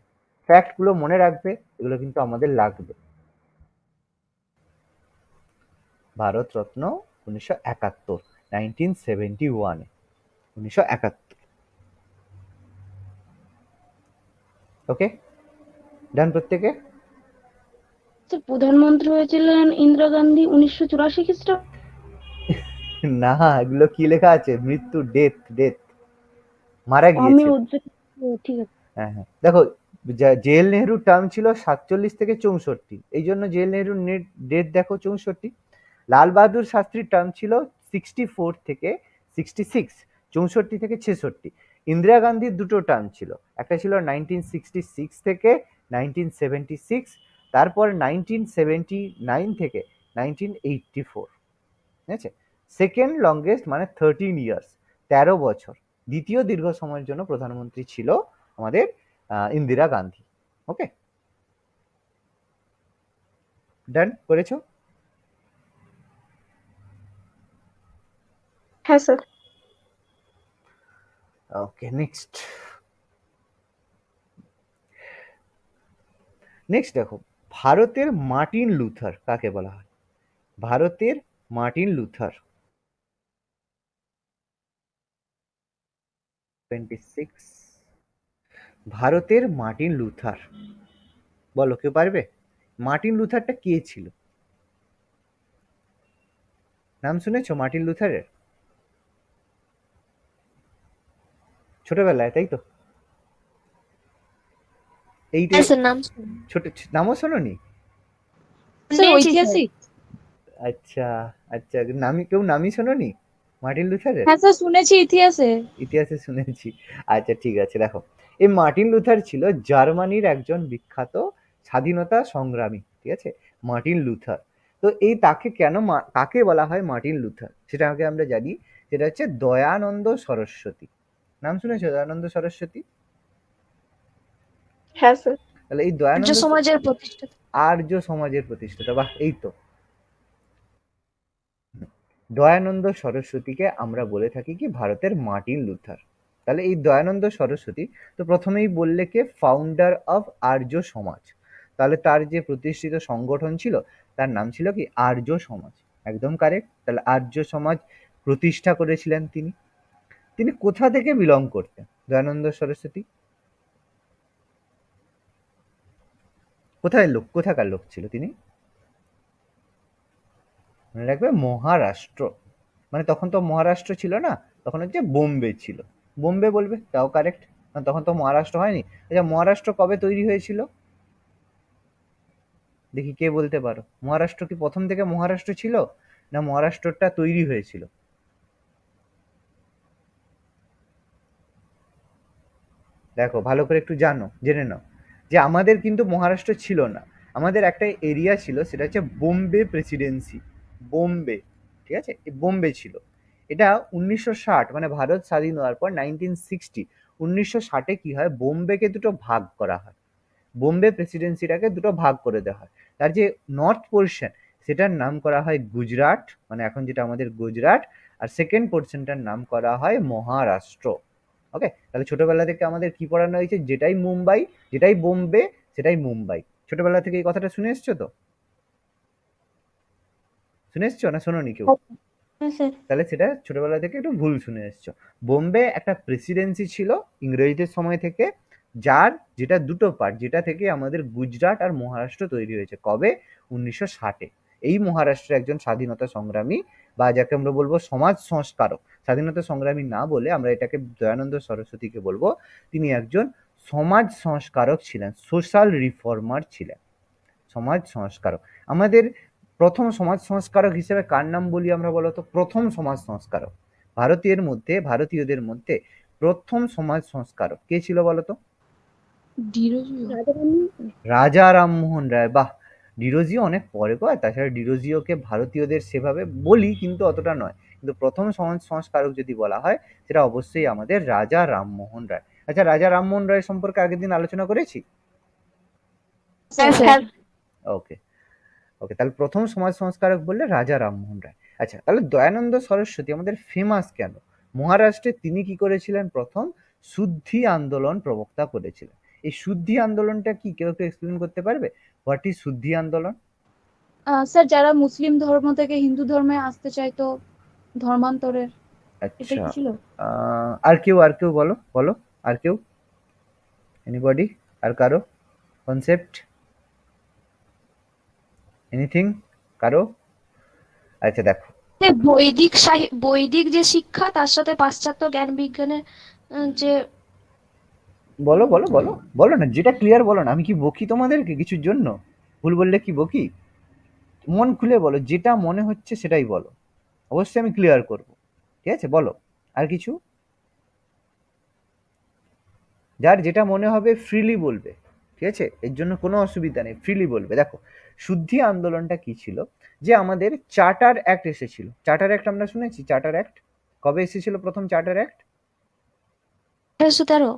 ফ্যাক্টগুলো মনে রাখবে, এগুলো কিন্তু আমাদের লাগবে। ভারতরত্ন 1971, 1971-এ, 1971। ওকে, ডান প্রত্যেকে?
স্যার প্রধানমন্ত্রী হয়েছিলেন ইন্দিরা গান্ধী 1984 খ্রিস্টাব্দে।
না, এগুলো কি লেখা আছে? মৃত্যু, ডেথ, ডেথ, মারা
আমি
গিয়েছে।
ঠিক আছে।
হ্যাঁ হ্যাঁ, দেখো, জেএল নেহরুর টার্ম ছিল 47 থেকে 64, এই জন্য জেএল নেহরুর ডেট দেখো 64। লাল বাহাদুর শাস্ত্রীর টার্ম ছিল 64 থেকে 66, 64 থেকে 66। ইন্দিরা গান্ধীর দুটো টার্ম ছিল, একটা ছিল 1966 থেকে 1976, তারপর 1979 থেকে 1984। ঠিক আছে, সেকেন্ড লংগেস্ট মানে 13 ইয়ার্স, 13 বছর দ্বিতীয় দীর্ঘ সময়ের জন্য প্রধানমন্ত্রী ছিল আমাদের ইন্দিরা গান্ধী। ওকে, ডান করেছো?
হ্যাঁ স্যার।
ওকে, নেক্সট। নেক্সট দেখো, ভারতের মার্টিন লুথার কাকে বলা হয়? ভারতের মার্টিন লুথার। 26। ভারতের মার্টিন লুথার, বলো কেউ পারবে? মার্টিন লুথারটা কে ছিল? নাম শুনেছো মার্টিন লুথারের? ছোটবেলায়, তাই তো? এইটে?
হ্যাঁ স্যার, নাম
ছোট নামও শোনোনি?
স্যার
শুনেছি স্যার।
ঐতিহাসিক।
আচ্ছা আচ্ছা, কেউ নামই শোনোনি মার্টিন লুথারের?
হ্যাঁ স্যার শুনেছি ইতিহাসে।
ইতিহাসে শুনেছি। আচ্ছা ঠিক আছে, দেখো, এই মার্টিন লুথার ছিল জার্মানির একজন বিখ্যাত স্বাধীনতা সংগ্রামী। ঠিক আছে, মার্টিন লুথার। তো এই তাকে কেন কাকে বলা হয় মার্টিন লুথার, সেটা আগে আমরা জানি। সেটা হচ্ছে দয়ানন্দ সরস্বতী। নাম শুনেছো দয়ানন্দ সরস্বতী?
হ্যাঁ স্যার।
তাহলে এই
আর্য
দয়ানন্দ
সমাজের প্রতিষ্ঠাতা।
আর্য সমাজের প্রতিষ্ঠাতা, বাহ, এই তো। দয়ানন্দ সরস্বতীকে আমরা বলে থাকি কি ভারতের মার্টিন লুথার। তাহলে এই দয়ানন্দ সরস্বতী, তো প্রথমেই বললে কে ফাউন্ডার অফ আর্য সমাজ, তাহলে তার যে প্রতিষ্ঠিত সংগঠন ছিল তার নাম ছিল কি আর্য সমাজ। একদম কারেক্ট। তাহলে আর্য সমাজ প্রতিষ্ঠা করেছিলেন তিনি। তিনি কোথা থেকে বিলং করতেন দয়ানন্দ সরস্বতী? কোথাকার লোক ছিল তিনি? মনে রাখবে মহারাষ্ট্র। মানে তখন তো মহারাষ্ট্র ছিল না, তখন হচ্ছে বোম্বে ছিল। বোম্বে বলবে, তাও কারেক্ট, কারণ তখন তো মহারাষ্ট্র হয়নি। আচ্ছা, মহারাষ্ট্র কবে তৈরি হয়েছিল? দেখি কে বলতে পারো। মহারাষ্ট্র কি প্রথম থেকে মহারাষ্ট্র ছিল, না মহারাষ্ট্রটা তৈরি হয়েছিল? দেখো ভালো করে একটু জেনে নাও যে আমাদের কিন্তু মহারাষ্ট্র ছিল না, আমাদের একটা এরিয়া ছিল, সেটা হচ্ছে বোম্বে প্রেসিডেন্সি। বোম্বে, ঠিক আছে, এই বোম্বে ছিল। এটা 1960, মানে ভারত স্বাধীন হওয়ার পর 1960, 1960-এ কি হয়, বোম্বেকে দুটো ভাগ করা হয়। বোম্বে প্রেসিডেন্সিটাকে দুটো ভাগ করে দেওয়া হয়। তার যে নর্থ পোর্শন, সেটার নাম করা হয় গুজরাট, মানে এখন যেটা আমাদের গুজরাট। আর সেকেন্ড পোর্শনটার নাম করা হয় মহারাষ্ট্র। ওকে, তাহলে ছোটবেলা থেকে আমাদের কি পড়ানো হয়েছে, যেটাই মুম্বাই, যেটাই বোম্বে, সেটাই মুম্বাই। ছোটবেলা থেকে এই কথাটা শুনে এসছো তো? শুনে এসছো না শোনোনি কেউ?
হ্যাঁ স্যার।
তাহলে সেটা ছোটবেলা থেকে একটু ভুল শুনে এসছো। বোম্বে একটা প্রেসিডেন্সি ছিল ইংরেজদের সময় থেকে, যার যেটা দুটো পার্ট, যেটা থেকে আমাদের গুজরাট আর মহারাষ্ট্র তৈরি হয়েছে কবে, 1960-এ। এই মহারাষ্ট্রের একজন স্বাধীনতা সংগ্রামী, বা যাকে আমরা বলবো সমাজ সংস্কারক, স্বাধীনতা সংগ্রামী না বলে আমরা এটাকে দয়ানন্দ সরস্বতীকে বলবো, তিনি একজন সমাজ সংস্কারক ছিলেন, সোশ্যাল রিফর্মার ছিলেন, সমাজ সংস্কারক। আমাদের প্রথম সমাজ সংস্কারক হিসেবে কার নাম বলি আমরা বলো তো? প্রথম সমাজ সংস্কারক ভারতীয়দের মধ্যে প্রথম সমাজ সংস্কারক কে ছিল বলো তো?
ডিরোজিও।
রাজা রামমোহন রায়। বাহ! ডিরোজিও অনেক পরে গো। আর তাছাড়া ডিরোজিওকে ভারতীয়দের সেভাবে বলি কিন্তু অতটা নয়। কিন্তু প্রথম সমাজ সংস্কারক যদি বলা হয় সেটা অবশ্যই আমাদের রাজা রামমোহন রায়। আচ্ছা, রাজা রামমোহন রায় সম্পর্কে আগের দিন আলোচনা করেছি?
হ্যাঁ
হ্যাঁ
স্যার।
ওকে, ওকে। তাহলে প্রথম সমাজ সংস্কারক বললে রাজা রামমোহন রায়। আচ্ছা, তাহলে দয়ানন্দ সরস্বতী আমাদের ফেমাস কেন? মহারাষ্ট্রে তিনি কি করেছিলেন? প্রথম শুদ্ধি আন্দোলন প্রবক্তা করেছিলেন। এই শুদ্ধি আন্দোলনটা কি কেউ একটু এক্সপ্লেন করতে পারবে? হোয়াট ইজ শুদ্ধি আন্দোলন?
স্যার যারা মুসলিম ধর্ম থেকে হিন্দু ধর্মে আসতে চাইতো ধর্মান্তরের, এটা
আচ্ছা,
কি ছিল?
আর কেউ বলো, বলো। আর কেউ? এনিবডি? আর কারো কনসেপ্ট? এনিথিং? কারো? আচ্ছা, দেখো।
বৈদিক যে শিক্ষা তার সাথে পাশ্চাত্য জ্ঞান বিজ্ঞানের যে
বলো, বলো, বলো। বলো না, যেটা ক্লিয়ার বলো না। আমি কি বকি তোমাদেরকে কিছুর জন্য? ভুল বললে কি বকি? মন খুলে বলো, যেটা মনে হচ্ছে সেটাই বলো। অবশ্যই আমি ক্লিয়ার করব। ঠিক আছে, বলো। আর কিছু? যার যেটা মনে হবে ফ্রিলি বলবে। ঠিক আছে, এর জন্য কোনো অসুবিধা নেই, ফ্রিলি বলবে। দেখো, শুদ্ধি আন্দোলনটা কি ছিল? যে আমাদের চার্টার অ্যাক্ট এসেছিল। চার্টার অ্যাক্ট আমরা শুনেছি? চার্টার অ্যাক্ট কবে এসেছিল? প্রথম চার্টার অ্যাক্ট?
1813।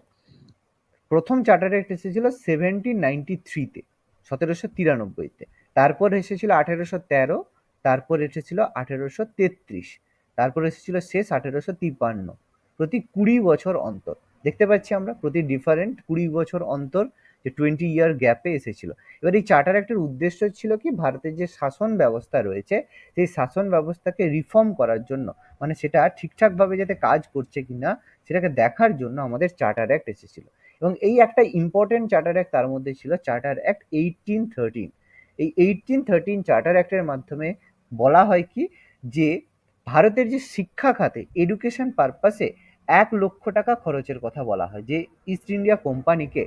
প্রথম চার্টার অ্যাক্ট এসেছিল 1793-তে, 1793-তে। তারপর এসেছিল 1813, তারপর এসেছিল 1833, তারপর এসেছিল শেষ 1853। প্রতি 20 বছর অন্তর দেখতে পাচ্ছি আমরা, প্রতি ডিফারেন্ট 20 বছর অন্তর যে 20 ইয়ার গ্যাপে এসেছিল। এবার এই চার্টার অ্যাক্টের উদ্দেশ্য ছিল কি, ভারতের যে শাসন ব্যবস্থা রয়েছে সেই শাসন ব্যবস্থাকে রিফর্ম করার জন্য, মানে সেটা ঠিকঠাকভাবে যাতে কাজ করছে কিনা সেটাকে দেখার জন্য আমাদের চার্টার অ্যাক্ট এসেছিল। এবং এই একটা ইম্পর্টেন্ট চার্টার অ্যাক্ট তার মধ্যে ছিল, চার্টার অ্যাক্ট 1813। এই 1813 চার্টার অ্যাক্টের মাধ্যমে বলা হয় কি, যে ভারতের যে শিক্ষা খাতে এডুকেশন পারপাসে 1 লক্ষ টাকা খরচের কথা বলা হয়, যে ইস্ট ইন্ডিয়া কোম্পানিকে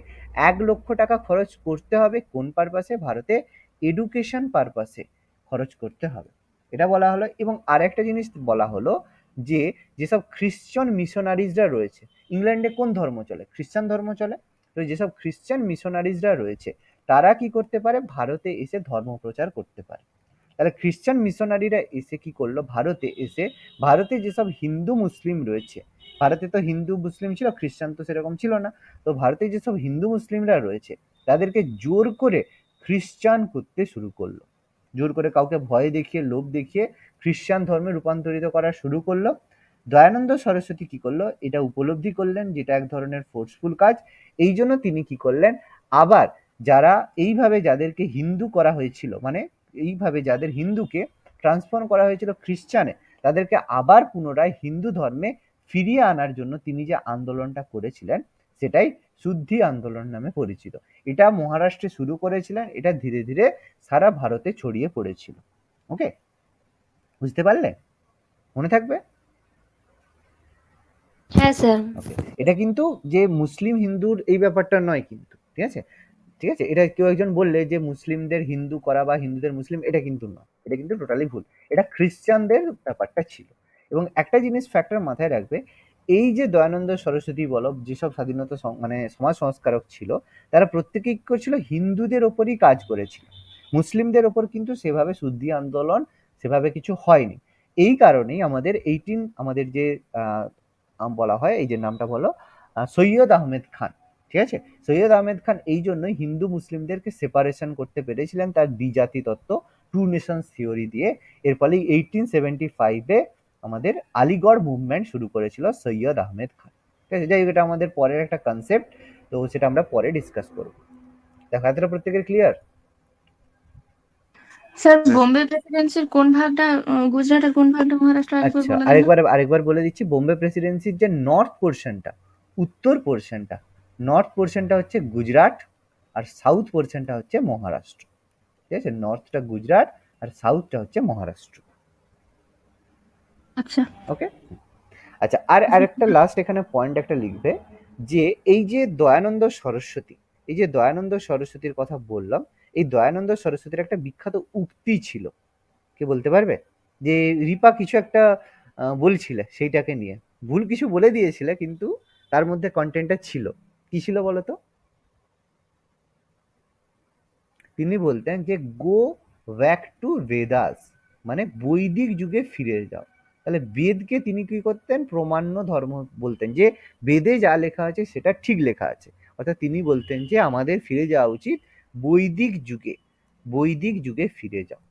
1 লক্ষ টাকা খরচ করতে হবে কোন পারপাসে? ভারতে এডুকেশন পারপাসে খরচ করতে হবে, এটা বলা হলো। এবং আর একটা জিনিস বলা হলো, যে যেসব খ্রিশ্চান মিশনারিজরা রয়েছে, ইংল্যান্ডে কোন ধর্ম চলে? খ্রিশ্চান ধর্ম চলে। তো যেসব খ্রিশ্চান মিশনারিজরা রয়েছে তারা কি করতে পারে? ভারতে এসে ধর্ম প্রচার করতে পারে। তাহলে খ্রিশ্চান মিশনারিরা এসে কি করলো? ভারতে এসে ভারতে যেসব হিন্দু মুসলিম রয়েছে, ভারতে তো হিন্দু মুসলিম ছিল, খ্রিস্টান তো সেরকম ছিল না। তো ভারতে যেসব হিন্দু মুসলিমরা রয়েছে তাদেরকে জোর করে খ্রিস্টান করতে শুরু করলো। জোর করে কাউকে ভয় দেখিয়ে, লোভ দেখিয়ে খ্রিস্টান ধর্মে রূপান্তরিত করা শুরু করলো। দয়ানন্দ সরস্বতী কি করলো? এটা উপলব্ধি করলেন যেটা এক ধরনের ফোর্সফুল কাজ। এই জন্য তিনি কি করলেন? আবার যারা এইভাবে যাদেরকে হিন্দু করা হয়েছিল, মানে এইভাবে যাদের হিন্দুকে ট্রান্সফর্ম করা হয়েছিল খ্রিস্টানে, তাদেরকে আবার পুনরায় হিন্দু ধর্মে ফিরিয়ে আনার জন্য তিনি যে আন্দোলনটা করেছিলেন সেটাই শুদ্ধি আন্দোলন নামে পরিচিত। এটা মহারাষ্ট্রে শুরু করেছিলেন, এটা ধীরে ধীরে সারা ভারতে ছড়িয়ে পড়েছিল। ওকে, বুঝতে পারলে? মনে থাকবে?
হ্যাঁ স্যার।
ওকে, এটা কিন্তু যে মুসলিম হিন্দুর এই ব্যাপারটা নয় কিন্তু, ঠিক আছে? ঠিক আছে, এটা কেউ একজন বললে যে মুসলিমদের হিন্দু করা বা হিন্দুদের মুসলিম, এটা কিন্তু নয়, এটা কিন্তু টোটালি ভুল। এটা খ্রিস্টানদের ব্যাপারটা ছিল। এবং একটা জিনিস ফ্যাক্টর মাথায় রাখবে, এই যে দয়ানন্দ সরস্বতী বলো, যেসব স্বাধীনতা মানে সমাজ সংস্কারক ছিল, তারা প্রত্যেকেই কি করছিল? হিন্দুদের ওপরই কাজ করেছিল। মুসলিমদের ওপর কিন্তু সেভাবে শুদ্ধি আন্দোলন সেভাবে কিছু হয়নি। এই কারণেই আমাদের আমাদের যে বলা হয়, এই যে নামটা বলো, সৈয়দ আহমেদ খান। ঠিক আছে, সৈয়দ আহমেদ খান এই জন্যই হিন্দু মুসলিমদেরকে সেপারেশন করতে পেরেছিলেন তার দ্বিজাতি তত্ত্ব, টু নেশনস থিওরি দিয়ে। এর ফলে 1875-এ আমাদের আলিগড় মুভমেন্ট শুরু করেছিল সৈয়দ আহমেদ খান। ঠিক আছে, যাই হোক, এটা আমাদের পরের একটা কনসেপ্ট, তো সেটা আমরা পরে ডিসকাস করবো। দেখা এতটা প্রত্যেকের ক্লিয়ার?
স্যার বোম্বে প্রেসিডেন্সির কোন ভাগটা গুজরাট আর কোন ভাগটা মহারাষ্ট্র আরেকবার
আচ্ছা,
বলে দেন না?
আরেকবার বলে দিচ্ছি। বোম্বে প্রেসিডেন্সির যে নর্থ পোর্শনটা, উত্তর পোর্শনটা, নর্থ পোর্শনটা হচ্ছে গুজরাট, আর সাউথ পোর্শনটা হচ্ছে মহারাষ্ট্র। ঠিক আছে, নর্থটা গুজরাট আর সাউথটা হচ্ছে মহারাষ্ট্র।
আচ্ছা।
ওকে। আচ্ছা, আর আরেকটা লাস্ট এখানে পয়েন্ট একটা লিখবে, যে এই যে দয়ানন্দ সরস্বতী, এই যে দয়ানন্দ সরস্বতীর কথা বললাম, এই দয়ানন্দ সরস্বতীর একটা বিখ্যাত উক্তি ছিল, কে বলতে পারবে? যে রিপা কিছু একটা বলছিলে সেইটাকে নিয়ে, ভুল কিছু বলে দিয়েছিলে কিন্তু তার মধ্যে কন্টেন্টটা ছিল, কি ছিল বলো তো? তিনি বলতেন যে গো ব্যাক টু বেদাস, মানে বৈদিক যুগে ফিরে যাও। তাহলে বেদকে তিনি কি করতেন? প্রমাণ্য ধর্ম বলতেন, যে বেদে যা লেখা আছে সেটা ঠিক লেখা আছে। অর্থাৎ তিনি বলতেন যে আমাদের ফিরে যাওয়া উচিত বৈদিক যুগে, বৈদিক যুগে ফিরে যাও।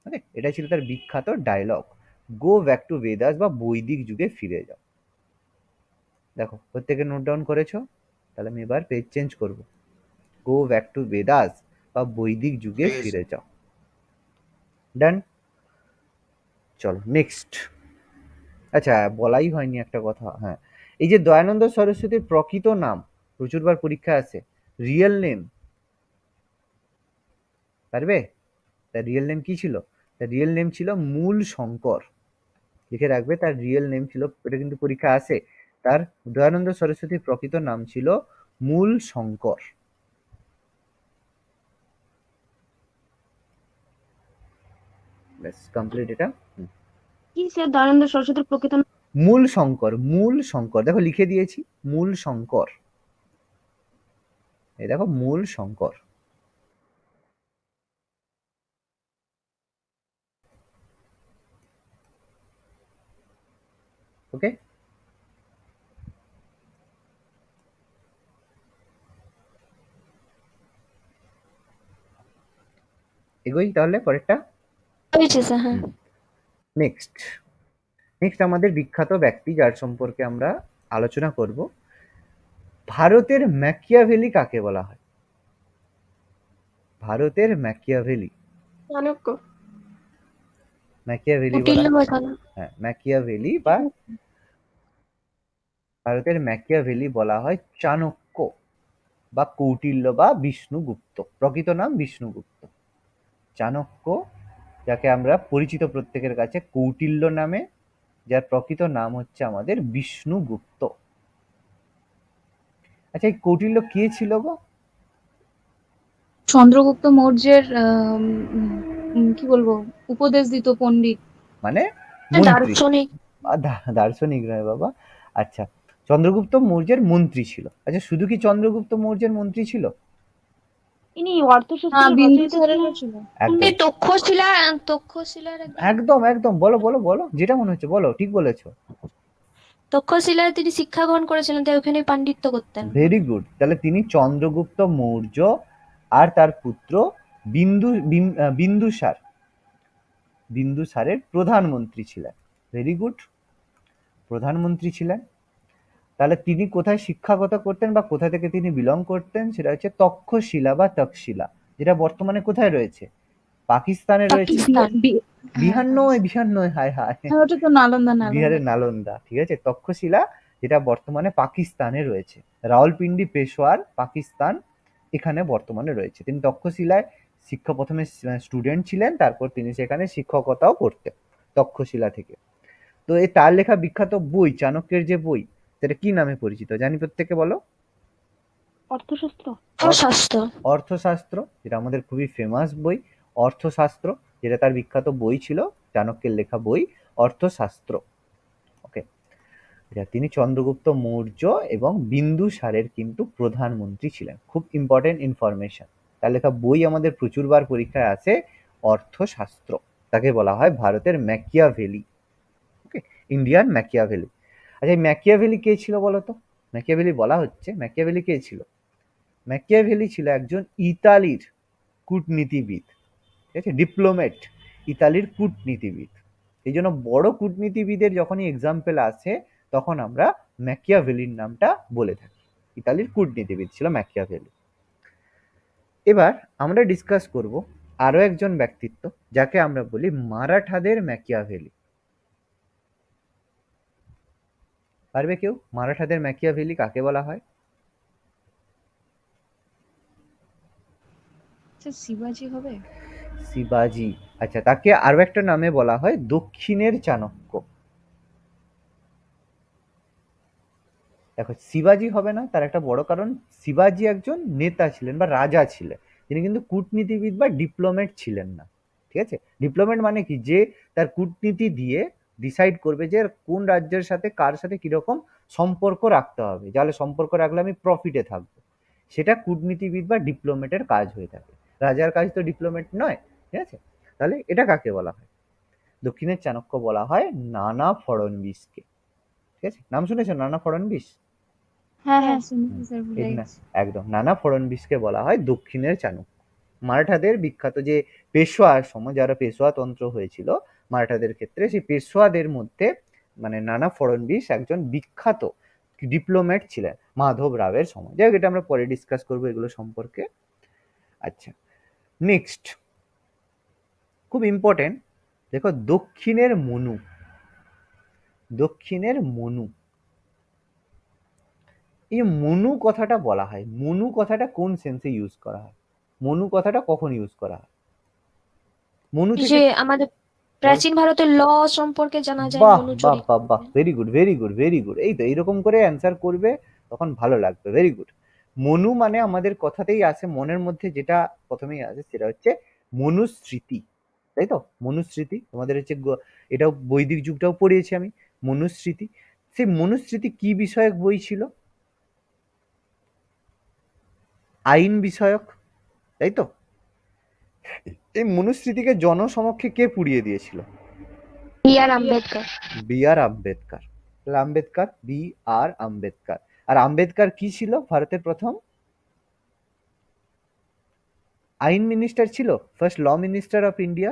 মানে এটা ছিল তার বিখ্যাত dialogue, go back to Vedas বা বৈদিক যুগে ফিরে যাও। দেখো প্রত্যেকে নোট ডাউন করেছো? তাহলে আমি এবার পেজ চেঞ্জ করব। গো ব্যাক টু বেদাস বা বৈদিক যুগে
হয়ে গেছে।
ফিরে যাও। ডান। চলো নেক্সট। আচ্ছা, বলাই হয়নি একটা কথা, হ্যাঁ, এই যে দয়ানন্দ সরস্বতীর প্রকৃত নাম প্রচুরবার পরীক্ষা আছে, রিয়েল নেম পারবে? তার রিয়েল নেম কি ছিল? তার রিয়েল নেম ছিল মূল শঙ্কর। লিখে রাখবে, তার রিয়েল নেম ছিল, এটা কিন্তু পরীক্ষা আসে। তার দয়ানন্দ সরস্বতীর প্রকৃত নাম ছিল মূল শঙ্কর। ব্যাস কমপ্লিট এটা।
কি স্যার দয়ানন্দ সরস্বতীর প্রকৃত নাম?
মূল শঙ্কর, মূল শঙ্কর, দেখো লিখে দিয়েছি মূল শঙ্কর, এই দেখো মূল শঙ্কর। ওকে, এগোই তাহলে পরেরটা।
হয়েছে স্যার, হ্যাঁ।
নেক্সট, নেক্সট আমাদের বিখ্যাত ব্যক্তি যার সম্পর্কে আমরা আলোচনা করব, ভারতের ম্যাকিয়াভেলি কাকে বলা হয়? ভারতের ম্যাকিয়াভেলি,
চাণক্য।
ম্যাকিয়াভেলি বলা,
কুটিল্য বা চাণক্য।
হ্যাঁ ম্যাকিয়াভেলি বা ভারতের ম্যাকিয়াভেলি বলা হয় চাণক্য বা কৌটিল্য বা বিষ্ণুগুপ্ত। প্রকৃত নাম বিষ্ণুগুপ্ত। চাণক্য, যাকে আমরা পরিচিত প্রত্যেকের কাছে কৌটিল্য নামে, যার প্রকৃত নাম হচ্ছে আমাদের বিষ্ণুগুপ্ত। আচ্ছা, এই কৌটিল্য কে ছিল গো?
চন্দ্রগুপ্ত মৌর্যের কি বলবো, উপদেশ দিত পণ্ডিত।
মানে মন্ত্রী?
দার্শনিক।
দার্শনিক নয় বাবা। আচ্ছা, চন্দ্রগুপ্ত মৌর্যের মন্ত্রী ছিল। আচ্ছা, শুধু কি চন্দ্রগুপ্ত মৌর্যের মন্ত্রী ছিল?
ইনি
হ্যাঁ,
অর্থশাস্ত্রের রচয়িতা
বিন্দুসারেরও
ছিলেন।
ছিল।
একদম
তক্ষশিলার একজন।
একদম একদম, বলো বলো বলো, যেটা মনে হচ্ছে বলো, ঠিক বলেছো।
তক্ষশিলায় তিনি শিক্ষা গ্রহণ করেছিলেন, তাই ওখানে পাণ্ডিত্য করতেন।
Very good. তাহলে তিনি চন্দ্রগুপ্ত মৌর্য আর তার পুত্র বিন্দুসার, বিন্দুসারের প্রধানমন্ত্রী ছিলেন। ভেরি গুড, প্রধানমন্ত্রী ছিলেন। তাহলে তিনি কোথায় শিক্ষাগত করতেন বা কোথা থেকে তিনি বিলং করতেন? সেটা হচ্ছে তক্ষশিলা বা তক্ষশিলা, যেটা বর্তমানে কোথায় রয়েছে? পাকিস্তানে রয়েছে।
পাকিস্তান।
বিহার
হ্যাঁ,
নয়, বিহার নয়, হায় হায়,
হ্যাঁ, ওটা তো নালন্দা,
বিহারের নালন্দা, ঠিক আছে। তক্ষশিলা যেটা বর্তমানে পাকিস্তানে রয়েছে, রাওয়ালপিন্ডি, পেশোয়ার, পাকিস্তান, এখানে বর্তমানে রয়েছে। তিনি তক্ষশিলায় প্রথমে স্টুডেন্ট ছিলেন, তারপর তিনি সেখানে শিক্ষকতাও করতেন তক্ষশিলা থেকে। তো এই তার লেখা বিখ্যাত বই, চাণক্যের যে বই, সেটা কি নামে পরিচিত জানি প্রত্যেকে বলো?
অর্থশাস্ত্র। অর্থশাস্ত্র।
অর্থশাস্ত্র, যেটা আমাদের খুবই ফেমাস বই। অর্থশাস্ত্র, যেটা তার বিখ্যাত বই ছিল, চাণক্যের লেখা বই অর্থশাস্ত্র। ওকে, তিনি চন্দ্রগুপ্ত মৌর্য এবং বিন্দুসারের কিন্তু প্রধানমন্ত্রী ছিলেন। খুব ইম্পর্টেন্ট ইনফরমেশন। তার লেখা বই আমাদের প্রচুরবার পরীক্ষায় আসে, অর্থশাস্ত্র। তাকে বলা হয় ভারতের ম্যাকিয়াভেলি। ওকে, ইন্ডিয়ান ম্যাকিয়াভেলি। আচ্ছা, এই ম্যাকিয়াভেলি কে ছিল বলো তো? ম্যাকিয়াভেলি বলা হচ্ছে, ম্যাকিয়াভেলি কে ছিল? ম্যাকিয়াভেলি ছিল একজন ইতালির কূটনীতিবিদ, ঠিক আছে, ডিপ্লোমেট, ইতালির কূটনীতিবিদ। এই জন্য বড় কূটনীতিবিদের যখনই এক্সাম্পল আসে, তখন আমরা ম্যাকিয়াভেলির নামটা বলে থাকি। ইতালির কূটনীতিবিদ ছিল ম্যাকিয়াভেলি। এবার আমরা ডিসকাস করব আরো একজন ব্যক্তিত্ব, যাকে আমরা বলি মারাঠাদের ম্যাকিয়াভেলি। পারবে কেউ? মারাঠাদের ম্যাকিয়াভেলি কাকে বলা হয়?
শিবাজি হবে।
শিবাজি। আচ্ছা, তাকে আরো একটা নামে বলা হয় দক্ষিণের চাণক্য। দেখো, শিবাজি হবে না, তার একটা বড় কারণ, শিবাজি একজন নেতা ছিলেন বা রাজা ছিলেন, তিনি কিন্তু কূটনীতিবিদ বা ডিপ্লোমেট ছিলেন না। ঠিক আছে, ডিপ্লোমেট মানে কি, যে তার কূটনীতি দিয়ে ডিসাইড করবে যে কোন রাজ্যের সাথে কার সাথে কিরকম সম্পর্ক রাখতে হবে, যাহলে সম্পর্ক রাখলে আমি প্রফিটে থাকবো। সেটা কূটনীতিবিদ বা ডিপ্লোমেটের কাজ হয়ে থাকে। রাজার কাজ তো ডিপ্লোমেট নয়, ঠিক আছে? তাহলে এটা কাকে বলা হয়? দক্ষিণের চাণক্য বলা হয় নানা ফড়নবিশকে। ঠিক আছে, নাম শুনেছো নানা ফড়নবিশ?
হ্যাঁ হ্যাঁ শুনেছি স্যার, ভুলে
এই না,
গেছি।
একদম নানা ফড়নবিশকে বলা হয় দক্ষিণের চাণক্য। মারাঠাদের বিখ্যাত যে পেশোয়ার সময় যারা পেশোয়া তন্ত্র হয়েছিল মারাঠাদের ক্ষেত্রে, সেই পেশোয়াদের মধ্যে মানে নানা ফড়নবিশ একজন বিখ্যাত ডিপ্লোম্যাট ছিলেন মাধব রাওয়ের সময়। যাই হোক, এটা আমরা পরে ডিসকাস করবো এগুলো সম্পর্কে। আচ্ছা, নেক্সট খুব ইম্পর্টেন্ট, দেখো দক্ষিণের মনু। দক্ষিণের মনু, এই মনু কথাটা বলা হয়, মনু কথাটা কোন সেন্সে ইউজ করা হয়? মনু কথাটা কখন ইউজ করা হয়? মনু
এই
থেকে
যে আমাদের
বল।
প্রাচীন ভারতের ল সম্পর্কে জানা যায়
বাহ বাহ
মনুচরিত্র
বাহ বাহ,
থেকে।
Very good very good very good, এই তো এইরকম করে অ্যান্সার করবে, তখন ভালো লাগবে। Very good. মনু মানে আমাদের কথাতেই আসে, মনের মধ্যে যেটা প্রথমেই আসে সেটা হচ্ছে মনুস্মৃতি, তাই তো? মনুস্মৃতি তোমাদের হচ্ছে এটাও বৈদিক যুগটাও পড়িয়েছি আমি। মনুস্মৃতি, সেই মনুস্মৃতি কি বিষয়ক বই ছিল? আইন বিষয়ক, তাই তো? এই মনুস্মৃতিকে জনসমক্ষে কে পুড়িয়ে দিয়েছিল?
B R Ambedkar.
B R Ambedkar. তাহলে আম্বেদকর, বি আর আম্বেদকর। আর আম্বেদকর কি ছিল? ভারতের প্রথম আইন মিনিস্টার ছিল, first law minister of India,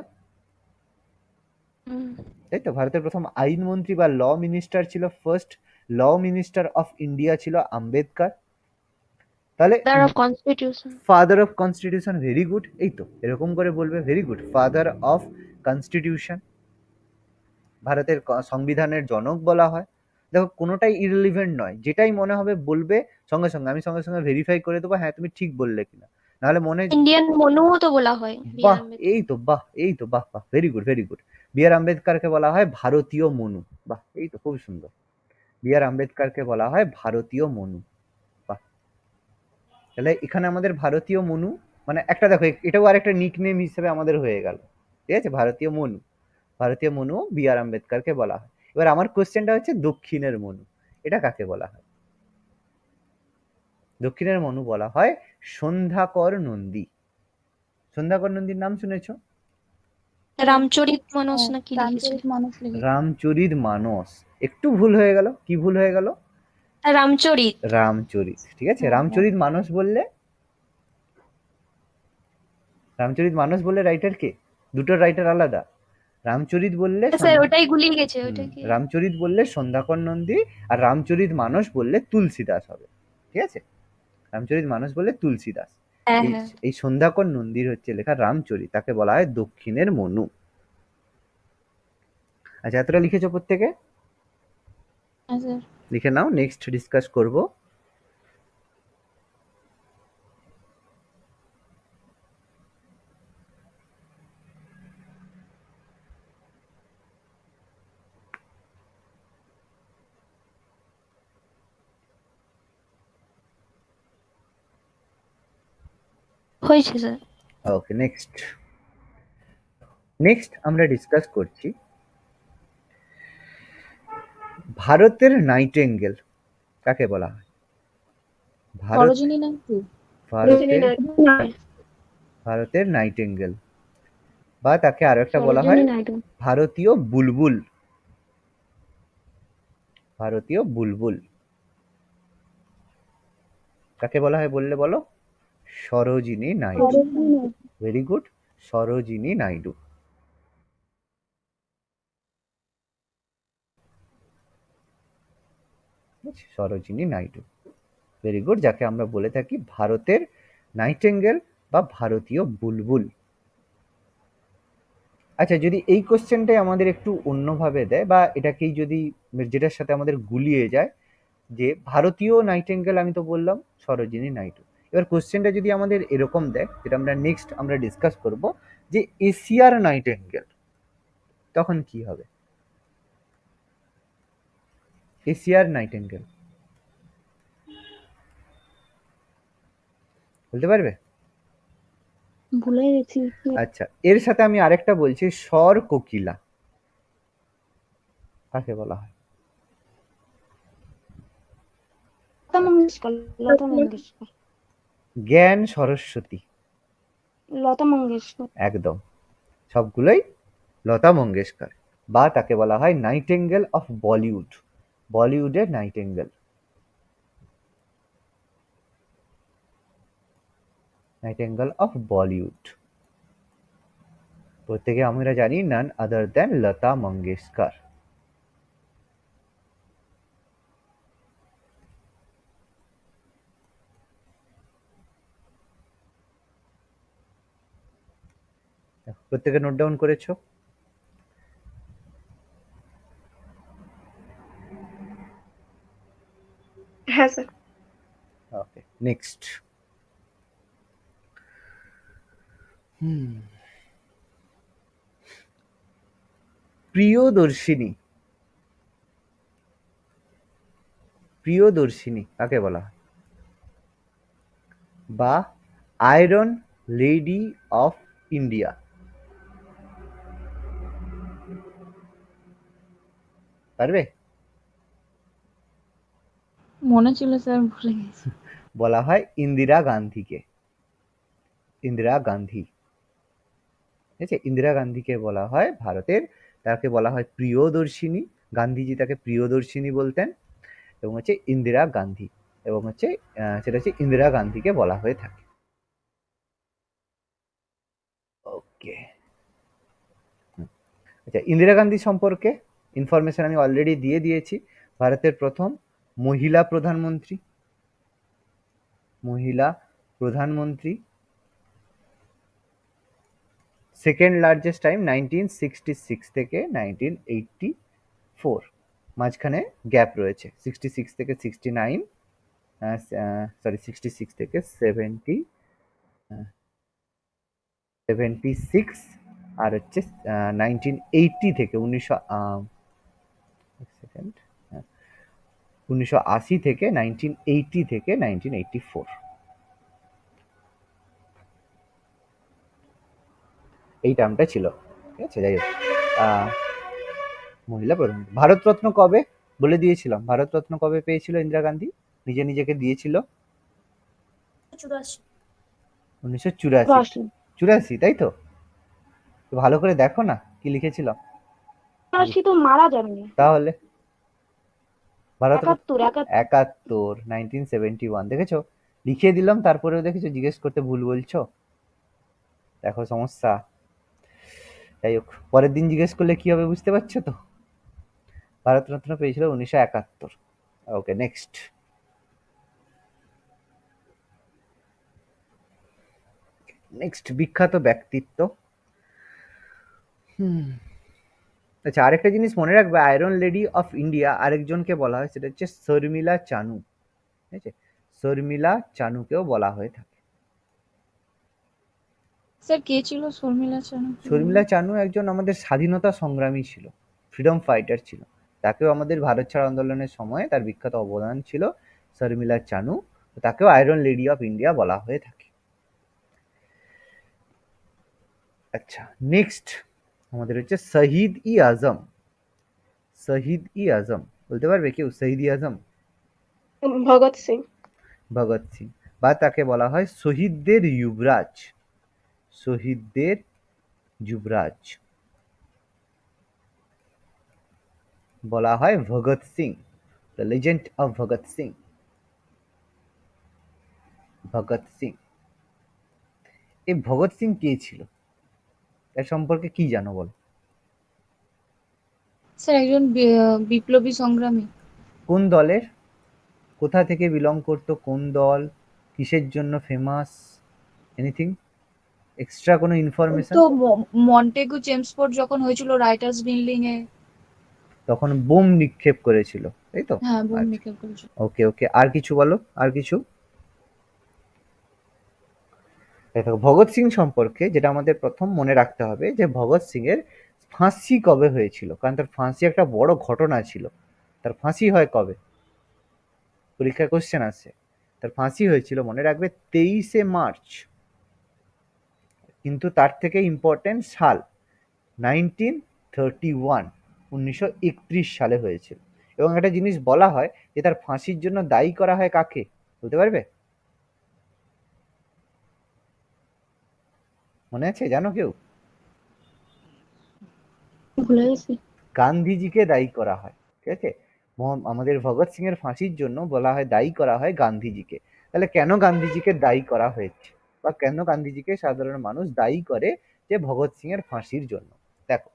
হুম।
তাই তো? ভারতের প্রথম আইন মন্ত্রী বা ল মিনিস্টার ছিল, first law minister of India ছিল আম্বেদকর। তাহলে
father of constitution.
Father of constitution, very good, এই তো এরকম করে বলবে, very good, father of constitution. ভারতের সংবিধানের জনক বলা হয়। দেখো কোনোটাই ইররিলেভেন্ট নয়, যেটাই মনে হবে বলবে সঙ্গে সঙ্গে, আমি সঙ্গে সঙ্গে ভেরিফাই করে দেবো হ্যাঁ তুমি ঠিক বললে কিনা, নাহলে মনে।
ইন্ডিয়ান মনুও তো বলা হয় বি আর
বাহ,
আম্বেদকর।
এই তো বাহ, এই তো বাহ বাহ, very good very good. B R আম্বেদকরকে বলা হয় ভারতীয় মনু। বাহ, এই তো খুব সুন্দর। বি আর আম্বেদকরকে বলা হয় ভারতীয় মনু। বাহ, তাহলে এখানে আমাদের ভারতীয় মনু মানে একটা, দেখো এটাও আর একটা নিকনেম হিসেবে আমাদের হয়ে গেল, ঠিক আছে? ভারতীয় মনু, ভারতীয় মনু বি আর আম্বেদকরকে বলা হয়। এবার আমার কোশ্চেনটা হচ্ছে দক্ষিণের মনু, এটা কাকে বলা হয়? দক্ষিণের মনু বলা হয় সন্ধ্যাকর নন্দী। সন্ধ্যাকর নন্দীর নাম শুনেছো?
রামচরিত মানস
হ্যাঁ,
নাকি লিখেছিল?
রামচরিত মানস লিখেছে।
রামচরিত মানস। একটু ভুল হয়ে গেল, কি ভুল হয়ে গেল?
রামচরিত।
রামচরিত, ঠিক আছে।
হ্যাঁ হ্যাঁ
রামচরিত মানস বললে, রামচরিত মানস বললে রাইটার কে? দুটোর রাইটার আলাদা। রামচরিত বললে
স্যার ওটাই গুলিয়ে গেছে,
হুম,
ওটা কি?
রামচরিত বললে সন্ধ্যাকর নন্দী, আর রামচরিত মানস বললে তুলসীদাস হবে, ঠিক আছে? রামচরিত মানস বললে তুলসীদাস।
হ্যাঁ
এই
হ্যাঁ।
এই সন্ধ্যাকর নন্দীর হচ্ছে লেখা রামচরিত, তাকে বলা হয় দক্ষিণের মনু। আচ্ছা, এতটা লিখেছো প্রত্যেকে?
হ্যাঁ স্যার।
লিখে নাও, নেক্সট ডিসকাস করব।
হয়েছে স্যার।
ওকে, নেক্সট নেক্সট আমরা ডিসকাস করছি ভারতের নাইটেঙ্গেল কাকে বলা হয়? ভারত,
সরোজিনী নাইডু।
ভারতের ভারতের নাইটেঙ্গেল, বা তাকে আরো একটা বলা হয়
সরোজিনী নাইডু।
ভারতীয় বুলবুল। ভারতীয় বুলবুল কাকে বলা হয় বললে বলো? Sarojini Naidu.
Sarojini Naidu.
Very good, Sarojini Naidu. Sarojini Naidu, very good, যাকে আমরা বলে থাকি ভারতের নাইটেঙ্গেল বা ভারতীয় বুলবুল। আচ্ছা, যদি এই কোশ্চেনটাই আমাদের একটু অন্যভাবে দেয়, বা এটাকেই যদি যেটার সাথে আমাদের গুলিয়ে যায়, যে ভারতীয় নাইটেঙ্গেল আমি তো বললাম সরোজিনী নাইডু, এবার কোশ্চেনটা যদি আমাদের এরকম দেয়, যেটা আমরা নেক্সট আমরা ডিসকাস করব, যে এশিয়ার নাইটেঙ্গেল, তখন কি হবে? এশিয়ার নাইটেঙ্গেল বলতে পারবে?
ভুলে গেছি।
আচ্ছা, এর সাথে আমি আরেকটা বলছি, স্বর কোকিলা কাকে বলা হয়?
Lata Mangeshkar. Lata Mangeshkar.
Very good, Lata Mangeshkar.
Lata Mangeshkar.
Lata Mangeshkar, very good. স্বর কোকিলা, স্বর কোকিলা কাকে বলা হয়?
লতা মঙ্গেশকর। লতা মঙ্গেশকর।
জ্ঞান সরস্বতী,
লতা মঙ্গেশকর।
একদম সবগুলোই লতা মঙ্গেশকর, বা তাকে বলা হয় নাইটেঙ্গেল অফ বলিউড, বলিউডের নাইটেঙ্গেল, নাইটেঙ্গেল অফ বলিউড। প্রত্যেকে আমরা জানি নান আদার দেন লতা মঙ্গেশকর। প্রত্যেকে নোট ডাউন করেছো?
হ্যাঁ স্যার।
ওকে, নেক্সট। প্রিয়দর্শিনী, প্রিয়দর্শিনী কাকে বলা হয়? বা আয়রন লেডি অফ ইন্ডিয়া, পারবে?
মনে ছিল স্যার, ভুলে গেছি।
বলা হয় ইন্দিরা গান্ধীকে, ইন্দিরা গান্ধী, ঠিক আছে? ইন্দিরা গান্ধীকে বলা হয় ভারতের, তাকে বলা হয় প্রিয়দর্শিনী, গান্ধীজি তাকে প্রিয়দর্শিনী বলতেন, এবং হচ্ছে ইন্দিরা গান্ধী, এবং হচ্ছে সেটা হচ্ছে ইন্দিরা গান্ধীকে বলা হয়ে থাকে। ওকে, আচ্ছা, ইন্দিরা গান্ধী সম্পর্কে ইনফরমেশন আমি অলরেডি দিয়ে দিয়েছি। ভারতের প্রথম মহিলা প্রধানমন্ত্রী, মহিলা প্রধানমন্ত্রী, সেকেন্ড লার্জেস্ট টাইম 1966 থেকে 1984, মাঝখানে গ্যাপ রয়েছে 66 থেকে 69, সরি 66 থেকে 76, আর হচ্ছে 1980 থেকে 1980 থেকে 1980 থেকে 1984, এই টার্মটা ছিল, ঠিক আছে? যাই হোক, মহিলা প্রধান। ভারতরত্ন কবে বলে দিয়েছিলাম, ভারতরত্ন কবে পেয়েছিল ইন্দিরা গান্ধী, নিজে নিজেকে দিয়েছিল? 1984, 84 তাই তো? ভালো করে দেখো না কি লিখেছিলাম
তো মারা যাননি।
তাহলে। ভারতরত্ন
71।
71, 1971, দেখেছো? লিখিয়ে দিলাম, তারপরেও দেখেছো জিজ্ঞেস করতে ভুল বলছো, দেখো সমস্যা। যাই হোক, পরের দিন জিজ্ঞেস করলে কি হবে বুঝতে পারছো তো? ভারতরত্ন পেয়েছিল 1971। ওকে, নেক্সট। নেক্সট বিখ্যাত ব্যক্তিত্ব। আচ্ছা, আরেকটা জিনিস মনে রাখবে, আয়রন লেডি অফ ইন্ডিয়া আরেকজনকে বলা হয়, সেটা হচ্ছে শর্মিলা চানু, ঠিক আছে? শর্মিলা চানুকেও বলা হয়ে থাকে।
স্যার কে ছিল শর্মিলা চানু?
শর্মিলা চানু একজন আমাদের স্বাধীনতা সংগ্রামী ছিল, ফ্রিডম ফাইটার ছিল, তাকেও আমাদের ভারত ছাড় আন্দোলনের সময় তার বিখ্যাত অবদান ছিল শর্মিলা চানু, তাকেও আয়রন লেডি অফ ইন্ডিয়া বলা হয়ে থাকে। আচ্ছা, নেক্সট আমাদের হচ্ছে শহীদ ই আজম, শহীদ ই আজম বলতে পারবে কেউ? শহীদ ই আজম,
ভগৎ সিং।
ভগৎ সিং, বা তাকে বলা হয় শহীদদের যুবরাজ, শহীদদের যুবরাজ বলা হয় Bhagat Singh, the legend of Bhagat Singh, Bhagat Singh. এই ভগৎ সিং কে ছিল, এর সম্পর্কে কি জানো বলো?
স্যার একজন বিপ্লবী সংগ্রামী।
কোন দলের, কোথা থেকে বিলং করতো, কোন দল, কিসের জন্য ফেমাস, এনিথিং এক্সট্রা কোনো ইনফরমেশন?
তো মন্টেগু চেমসফোর্ড যখন হয়েছিল রাইটার্স বিল্ডিং এ,
তখন বোম নিক্ষেপ করেছিল, তাই তো?
হ্যাঁ বোম
আচ্ছা,
নিক্ষেপ করেছিল।
ওকে ওকে, আর কিছু বলো, আর কিছু। দেখো, ভগৎ সিং সম্পর্কে যেটা আমাদের প্রথম মনে রাখতে হবে, যে ভগৎ সিং এর ফাঁসি কবে হয়েছিল, কারণ তার ফাঁসি একটা বড় ঘটনা ছিল। তার ফাঁসি হয় কবে, পরীক্ষায় কোশ্চেন আসে। তার ফাঁসি হয়েছিল, মনে রাখবে, 23শে মার্চ, কিন্তু তার থেকে ইম্পর্টেন্ট সাল 1931, 1931 সালে হয়েছিল। এবং একটা জিনিস বলা হয় যে তার ফাঁসির জন্য দায়ী করা হয় কাকে, বলতে পারবে? মনে আছে, জানো কেউ?
ভুলে গেছি।
গান্ধীজিকে দায়ী করা হয়, ঠিক আছে? আমাদের ভগৎ সিং এর ফাঁসির জন্য বলা হয়, দায়ী করা হয় গান্ধীজিকে। তাহলে কেন গান্ধীজিকে দায়ী করা হয়েছে, বা কেন গান্ধীজিকে সাধারণ মানুষ দায়ী করে যে ভগৎ সিং এর ফাঁসির জন্য? দেখো,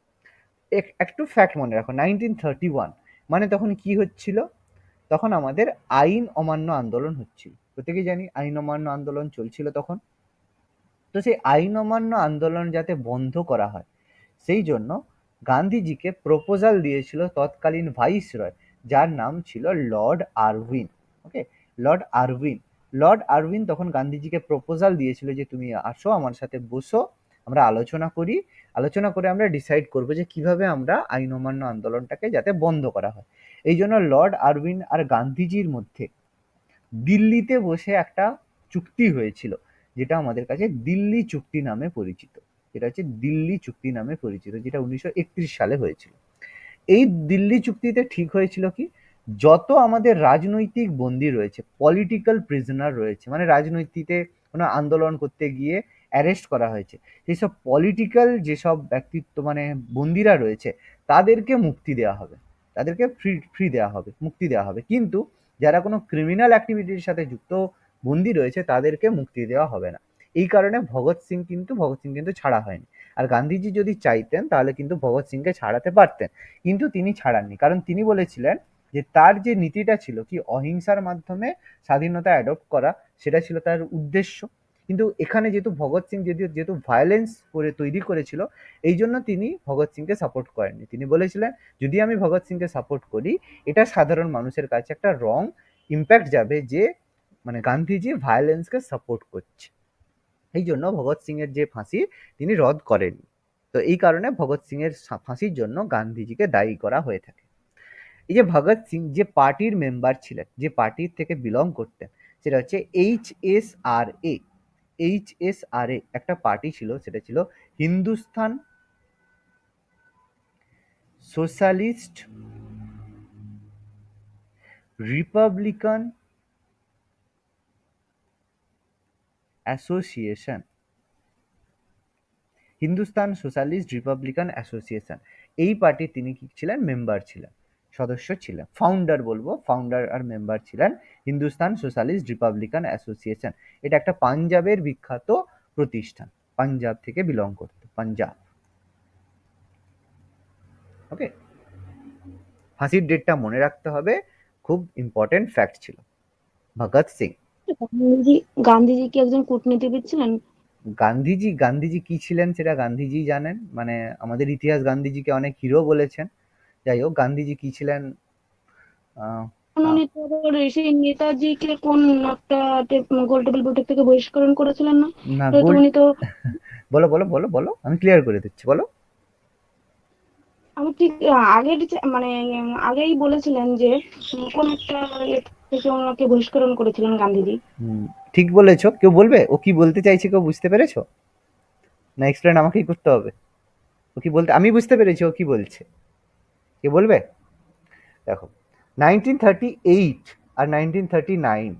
একটু ফ্যাক্ট মনে রাখো, 1931 মানে তখন কি হচ্ছিল? তখন আমাদের আইন অমান্য আন্দোলন হচ্ছিল, প্রত্যেকেই জানি আইন অমান্য আন্দোলন চলছিল তখন। তো সেই আইন অমান্য আন্দোলন যাতে বন্ধ করা হয়, সেই জন্য গান্ধীজিকে প্রপোজাল দিয়েছিল তৎকালীন ভাইসরয়, যার নাম ছিল লর্ড আরউইন। ওকে, লর্ড আরউইন। লর্ড আরউইন তখন গান্ধীজিকে প্রপোজাল দিয়েছিল যে তুমি আসো আমার সাথে বসো, আমরা আলোচনা করি, আলোচনা করে আমরা ডিসাইড করবো যে কিভাবে আমরা আইন অমান্য আন্দোলনটাকে যাতে বন্ধ করা হয়। এই জন্য লর্ড আরউইন আর গান্ধীজির মধ্যে দিল্লিতে বসে একটা চুক্তি হয়েছিল, যেটা আমাদের কাছে দিল্লি চুক্তি নামে পরিচিত। যেটা হচ্ছে দিল্লি চুক্তি নামে পরিচিত, যেটা 1931 সালে হয়েছিল। এই দিল্লি চুক্তিতে ঠিক হয়েছিল কি, যত আমাদের রাজনৈতিক বন্দী রয়েছে, পলিটিক্যাল প্রিজনার রয়েছে, মানে রাজনৈতিকে কোনো আন্দোলন করতে গিয়ে অ্যারেস্ট করা হয়েছে, সেইসব পলিটিক্যাল যেসব ব্যক্তিত্ব মানে বন্দীরা রয়েছে, তাদেরকে মুক্তি দেওয়া হবে, তাদেরকে ফ্রি ফ্রি দেওয়া হবে, মুক্তি দেওয়া হবে। কিন্তু যারা কোনো ক্রিমিনাল অ্যাক্টিভিটির সাথে যুক্ত বন্দী রয়েছে, তাদেরকে মুক্তি দেওয়া হবে না। এই কারণে ভগৎ সিং কিন্তু ছাড়া হয়নি। আর গান্ধীজি যদি চাইতেন তাহলে কিন্তু ভগৎ সিংকে ছাড়াতে পারতেন, কিন্তু তিনি ছাড়াননি, কারণ তিনি বলেছিলেন যে তার যে নীতিটা ছিল কি, অহিংসার মাধ্যমে স্বাধীনতা অ্যাডপ্ট করা, সেটা ছিল তার উদ্দেশ্য। কিন্তু এখানে যেহেতু ভগৎ সিং যেহেতু ভায়োলেন্স করে তৈরি করেছিল, এই জন্য তিনি ভগৎ সিংকে সাপোর্ট করেননি। তিনি বলেছিলেন যদি আমি ভগৎ সিংকে সাপোর্ট করি, এটা সাধারণ মানুষের কাছে একটা রং ইম্প্যাক্ট যাবে যে মানে গান্ধীজি ভায়োলেন্সকে সাপোর্ট করছে। এই জন্য ভগৎ সিং এর যে ফাঁসি তিনি রদ করেননি। তো এই কারণে ভগৎ সিং এর ফাঁসির জন্য গান্ধীজিকে দায়ী করা হয়ে থাকে। এই যে ভগৎ সিং যে পার্টির মেম্বার ছিলেন, যে পার্টির থেকে বিলং করতেন, সেটা হচ্ছে HSRA। HSRA একটা পার্টি ছিল, সেটা ছিল Hindustan socialist Republican association. Hindustan socialist Republican association, এই পার্টির তিনি কি ছিলেন? মেম্বার ছিলেন, সদস্য ছিলেন, ফাউন্ডার বলবো, ফাউন্ডার আর মেম্বার ছিলেন হিন্দুস্তান সোশ্যালিস্ট রিপাবলিকান অ্যাসোসিয়েশন। এটা একটা পাঞ্জাবের বিখ্যাত প্রতিষ্ঠান, পাঞ্জাব থেকে বিলং করতো, পাঞ্জাব। ওকে, ফাঁসির ডেটটা মনে রাখতে হবে, খুব ইম্পর্টেন্ট ফ্যাক্ট ছিল। ভগৎ সিং।
গান্ধীজি গান্ধীজি কি একজন কূটনীতিবিদ ছিলেন?
গান্ধীজি কি ছিলেন সেটা গান্ধীজি জানেন, মানে আমাদের ইতিহাস গান্ধীজিকে অনেক হিরো বলেছেন। যাই হোক, গান্ধীজি কি ছিলেন? আহ, আহ,
উনি তো আবার সেই নেতাজিকে কোন একটা গোল টেবিল বৈঠক থেকে বহিষ্করণ করেছিলেন না?
না,
যেহেতু
গোল্ড।
উনি তো,
বলো বলো বলো বলো, আমি ক্লিয়ার করে দিচ্ছি, বলো।
আমি ঠিক আগের মানে আগেই বলেছিলেন যে কোন একটা ইয়ে থেকে ওনাকে বহিষ্করণ করেছিলেন গান্ধীজি।
ঠিক বলেছো, কেউ বলবে ও কি বলতে চাইছে, কেউ বুঝতে পেরেছো? না এক্সপ্লেন আমাকেই করতে হবে? ও কি বলতে, আমি বুঝতে পেরেছি ও কি বলছে, কে বলবে? দেখো, 1938 আর 1939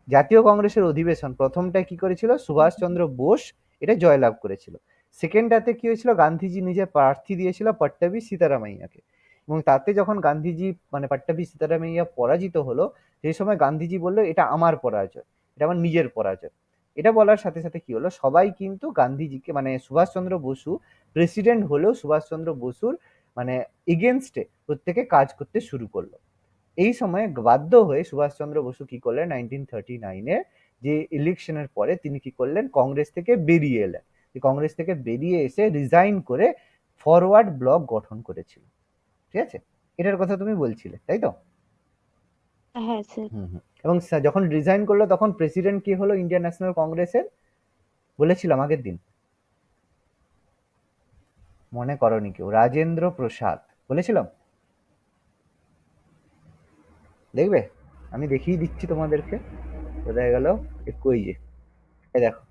জাতীয় কংগ্রেসের অধিবেশন, প্রথমটায় কি করেছিল সুভাষচন্দ্র বোস, এটা জয়লাভ করেছিল। সেকেন্ডটাতে কি হয়েছিল, গান্ধীজি নিজে প্রার্থী দিয়েছিল পট্টাভি সীতারামাইয়াকে, এবং তাতে যখন গান্ধীজি মানে পট্টাভি সীতারামাইয়া পরাজিত হলো, সেই সময় গান্ধীজি বললো এটা আমার পরাজয়, এটা আমার নিজের পরাজয়। এটা বলার সাথে সাথে কি হলো, সবাই কিন্তু গান্ধীজিকে মানে সুভাষচন্দ্র বসু প্রেসিডেন্ট হলেও সুভাষচন্দ্র বসুর মানে এগেনস্টে প্রত্যেকে কাজ করতে শুরু করলো। এই সময় বাধ্য হয়ে সুভাষচন্দ্র বসু কি করলেন, 1939-এ যে ইলেকশনের পরে তিনি কি করলেন, কংগ্রেস থেকে বেরিয়ে এলেন। কংগ্রেস থেকে বেরিয়ে এসে রিজাইন করে ফরওয়ার্ড ব্লক গঠন করেছিল, ঠিক আছে? এটার কথা তুমি বলছিলে, তাই তো?
হ্যাঁ স্যার।
এবং যখন রিজাইন করলো তখন প্রেসিডেন্ট কি হলো ইন্ডিয়ান ন্যাশনাল কংগ্রেসের, বলেছিলাম আগের দিন, মনে করনি কেউ? রাজেন্দ্র প্রসাদ বলেছিলাম, দেখবে আমি দেখিয়ে দিচ্ছি তোমাদেরকে, কোথায় গেল একটু, ওই যে এই দেখো,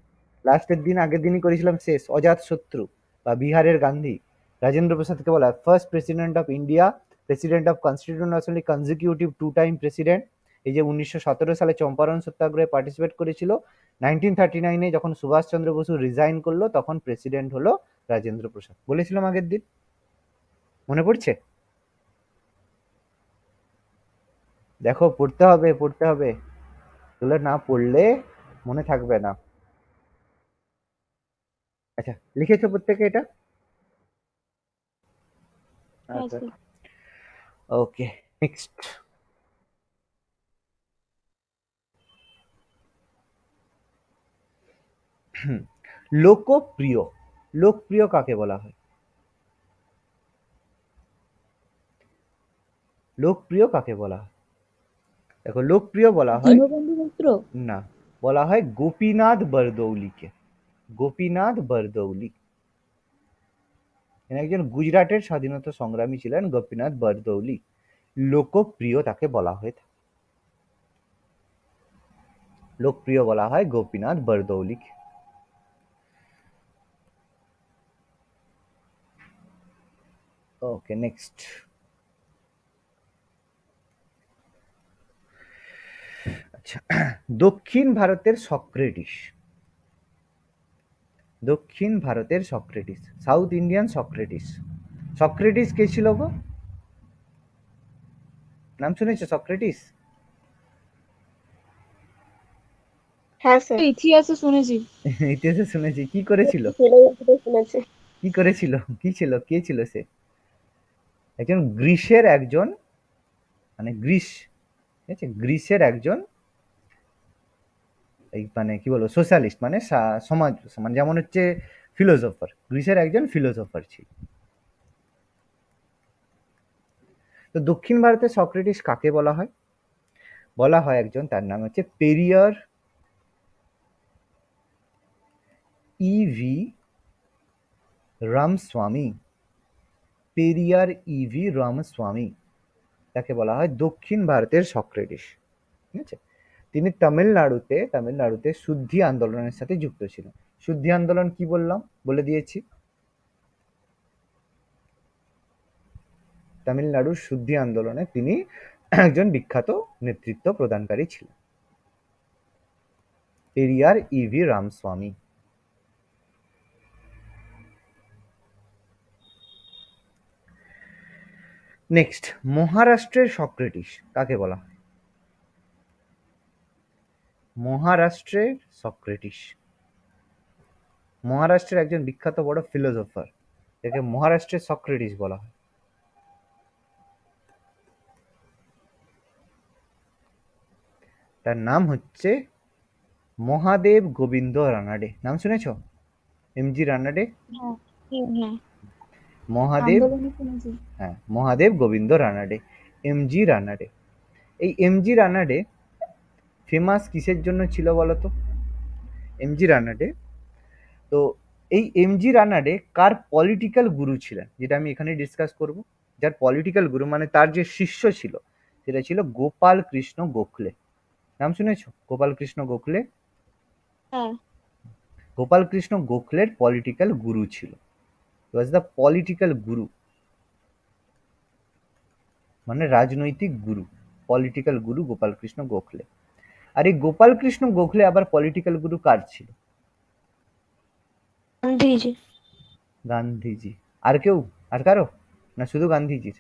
লাস্টের দিন আগের দিনই করেছিলাম শেষ, অজাত শত্রু বা বিহারের গান্ধী রাজেন্দ্র প্রসাদকে বলা হয় first president of India, president of constitution assembly, consecutive 2 time president, এই যে 1917 সালে চম্পারণ সত্যাগ্রহে পার্টিসিপেট করেছিল। 1939 যখন সুভাষচন্দ্র বসু রিজাইন করলো তখন প্রেসিডেন্ট হলো রাজেন্দ্র প্রসাদ। বলেছিলাম আগের দিন, মনে পড়ছে? দেখো, পড়তে হবে পড়তে হবে, এগুলো না পড়লে মনে থাকবে না। আচ্ছা, লিখেছো প্রত্যেকে এটা?
হ্যাঁ
আচ্ছা,
স্যার।
ওকে, নেক্সট। লোকপ্রিয়, লোকপ্রিয় কাকে বলা হয়? লোকপ্রিয় কাকে বলা হয়? দেখো, লোকপ্রিয় বলা হয়,
দীনবন্ধু মিত্র।
না, বলা হয় গোপীনাথ বরদৌলিকে। গোপীনাথ বরদৌলি এখানে একজন গুজরাটের স্বাধীনতা সংগ্রামী ছিলেন, গোপীনাথ বরদৌলি। লোকপ্রিয় তাকে বলা হয়ে থাকে, লোকপ্রিয় বলা হয় গোপীনাথ বরদৌলিকে। ওকে, নেক্সট। আচ্ছা, দক্ষিণ ভারতের সক্রেটিস, দক্ষিণ ভারতের Socrates, South Indian Socrates. Socrates কে ছিল গো? নাম শুনেছো সক্রেটিস?
হ্যাঁ স্যার।
ইতিহাসে শুনেছি।
ইতিহাসে শুনেছি। কি করেছিল?
শুনেছি।
কি করেছিল? কি ছিল? কে ছিল সে? একজন গ্রিসের একজন, মানে গ্রিস, ঠিক আছে, গ্রিসের একজন, এই মানে কি বলবো, সোশ্যালিস্ট, মানে সমাজ, মানে যেমন হচ্ছে ফিলোসোফার, গ্রিসের একজন ফিলোসোফার ছিল। তো দক্ষিণ ভারতের সক্রেটিস কাকে বলা হয়? বলা হয় একজন, তার নাম হচ্ছে পেরিয়ার ইভি রামস্বামী। পেরিয়ার ইভি রামস্বামী, তাকে বলা হয় দক্ষিণ ভারতের সক্রেটিস। ঠিক আছে, তিনি তামিলনাড়ুতে শুদ্ধি আন্দোলনের সাথে যুক্ত ছিলেন। শুদ্ধি আন্দোলন কি বললাম, বলে দিয়েছি। তামিলনাড়ুর শুদ্ধি আন্দোলনে তিনি একজন বিখ্যাত নেতৃত্ব প্রদানকারী ছিলেন, পেরিয়ার ইভি রামস্বামী। নেক্সট, মহারাষ্ট্রের সক্রেটিস কাকে বলা হয়? মহারাষ্ট্রের সক্রেটিস, মহারাষ্ট্রের একজন বিখ্যাত বড় ফিলোসোফার, যাকে মহারাষ্ট্রের সক্রেটিস বলা হয়। তার নাম হচ্ছে মহাদেব গোবিন্দ রানাডে। নাম শুনেছো? এমজি রানাডে।
হ্যাঁ হ্যাঁ।
মহাদেব,
আন্দোলনে শুনেছি।
হ্যাঁ, মহাদেব গোবিন্দ রানাডে, এমজি রানাডে। এই এমজি রানাডে ফেমাস কিসের জন্য ছিল বলতো? এমজি রানাডে, তো এই এমজি রানাডে কার পলিটিক্যাল গুরু ছিলেন, যেটা আমি এখানে ডিসকাস করব। যার পলিটিক্যাল গুরু, মানে তার যে শিষ্য ছিল, সেটা ছিল গোপাল কৃষ্ণ গোখলে। নাম শুনেছো গোপাল কৃষ্ণ গোখলে?
হ্যাঁ।
গোপাল কৃষ্ণ গোখলের পলিটিক্যাল গুরু ছিল, ওয়াজ দ্য পলিটিক্যাল গুরু, মানে রাজনৈতিক গুরু, পলিটিক্যাল গুরু গোপাল কৃষ্ণ গোখলে। আর এই গোপাল কৃষ্ণ গোখলে আবার পলিটিক্যাল গুরু কার ছিল?
গান্ধীজি।
গান্ধীজি। আর কেউ? আর কারো? না শুধু গান্ধীজির?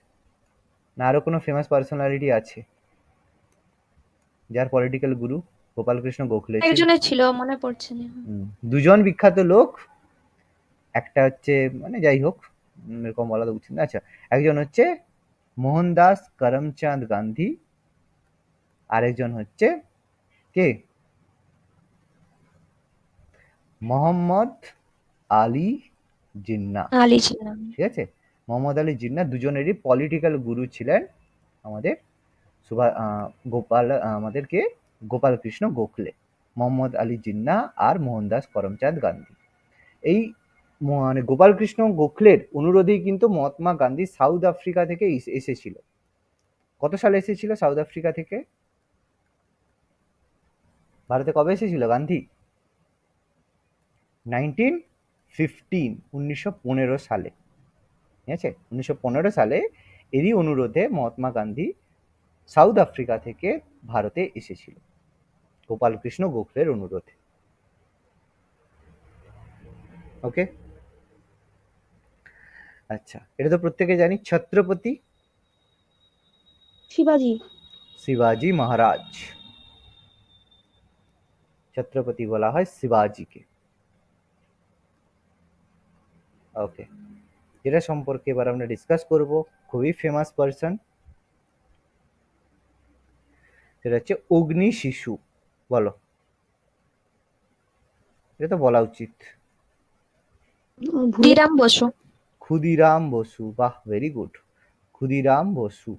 না আরো কোনো ফেমাস পার্সোনালিটি আছে যার পলিটিক্যাল গুরু গোপাল কৃষ্ণ গোখলে ছিল?
একজনের ছিল, মনে পড়ছে না।
দুজন বিখ্যাত লোক, একটা হচ্ছে, মানে যাই হোক, এরকম বলা তো উচিত না। আচ্ছা, একজন হচ্ছে মোহনদাস করমচাঁদ গান্ধী, আরেকজন হচ্ছে কে? মোহাম্মদ আলী জিন্না।
আলী ছিলাম।
ঠিক আছে, মোহাম্মদ আলী জিন্না দুজনেরই পলিটিক্যাল গুরু ছিলেন আমাদের আমাদেরকে গোপাল কৃষ্ণ গোখলে, মোহাম্মদ আলী জিন্না আর মোহনদাস করমচাঁদ গান্ধী। এই মানে গোপাল কৃষ্ণ গোখলের অনুরোধেই কিন্তু মহাত্মা গান্ধী সাউথ আফ্রিকা থেকে এসেছিল। কত সালে এসেছিল সাউথ আফ্রিকা থেকে? ভারতে কবে এসেছিল গান্ধী? 1915 সালে। ঠিক আছে, 1915 সালে এরই অনুরোধে মহাত্মা গান্ধী সাউথ আফ্রিকা থেকে ভারতে এসেছিল গোপালকৃষ্ণ গোখলের অনুরোধে। ওকে, আচ্ছা, এটা তো প্রত্যেকে জানি। ছত্রপতি
শিবাজি।
শিবাজি মহারাজ, ছত্রপতি বলা হয় শিবাজিকে। ওকে, এটা সম্পর্কে এবার আমরা ডিসকাস করব। খুবই ফেমাস পারসন, সেটা হচ্ছে অগ্নি শিশু। বলো, এটা তো বলা উচিত।
ভুলে
ক্ষুদিরাম বসু।
ক্ষুদিরাম বসু, বাহ, ভেরি গুড, ক্ষুদিরাম বসু।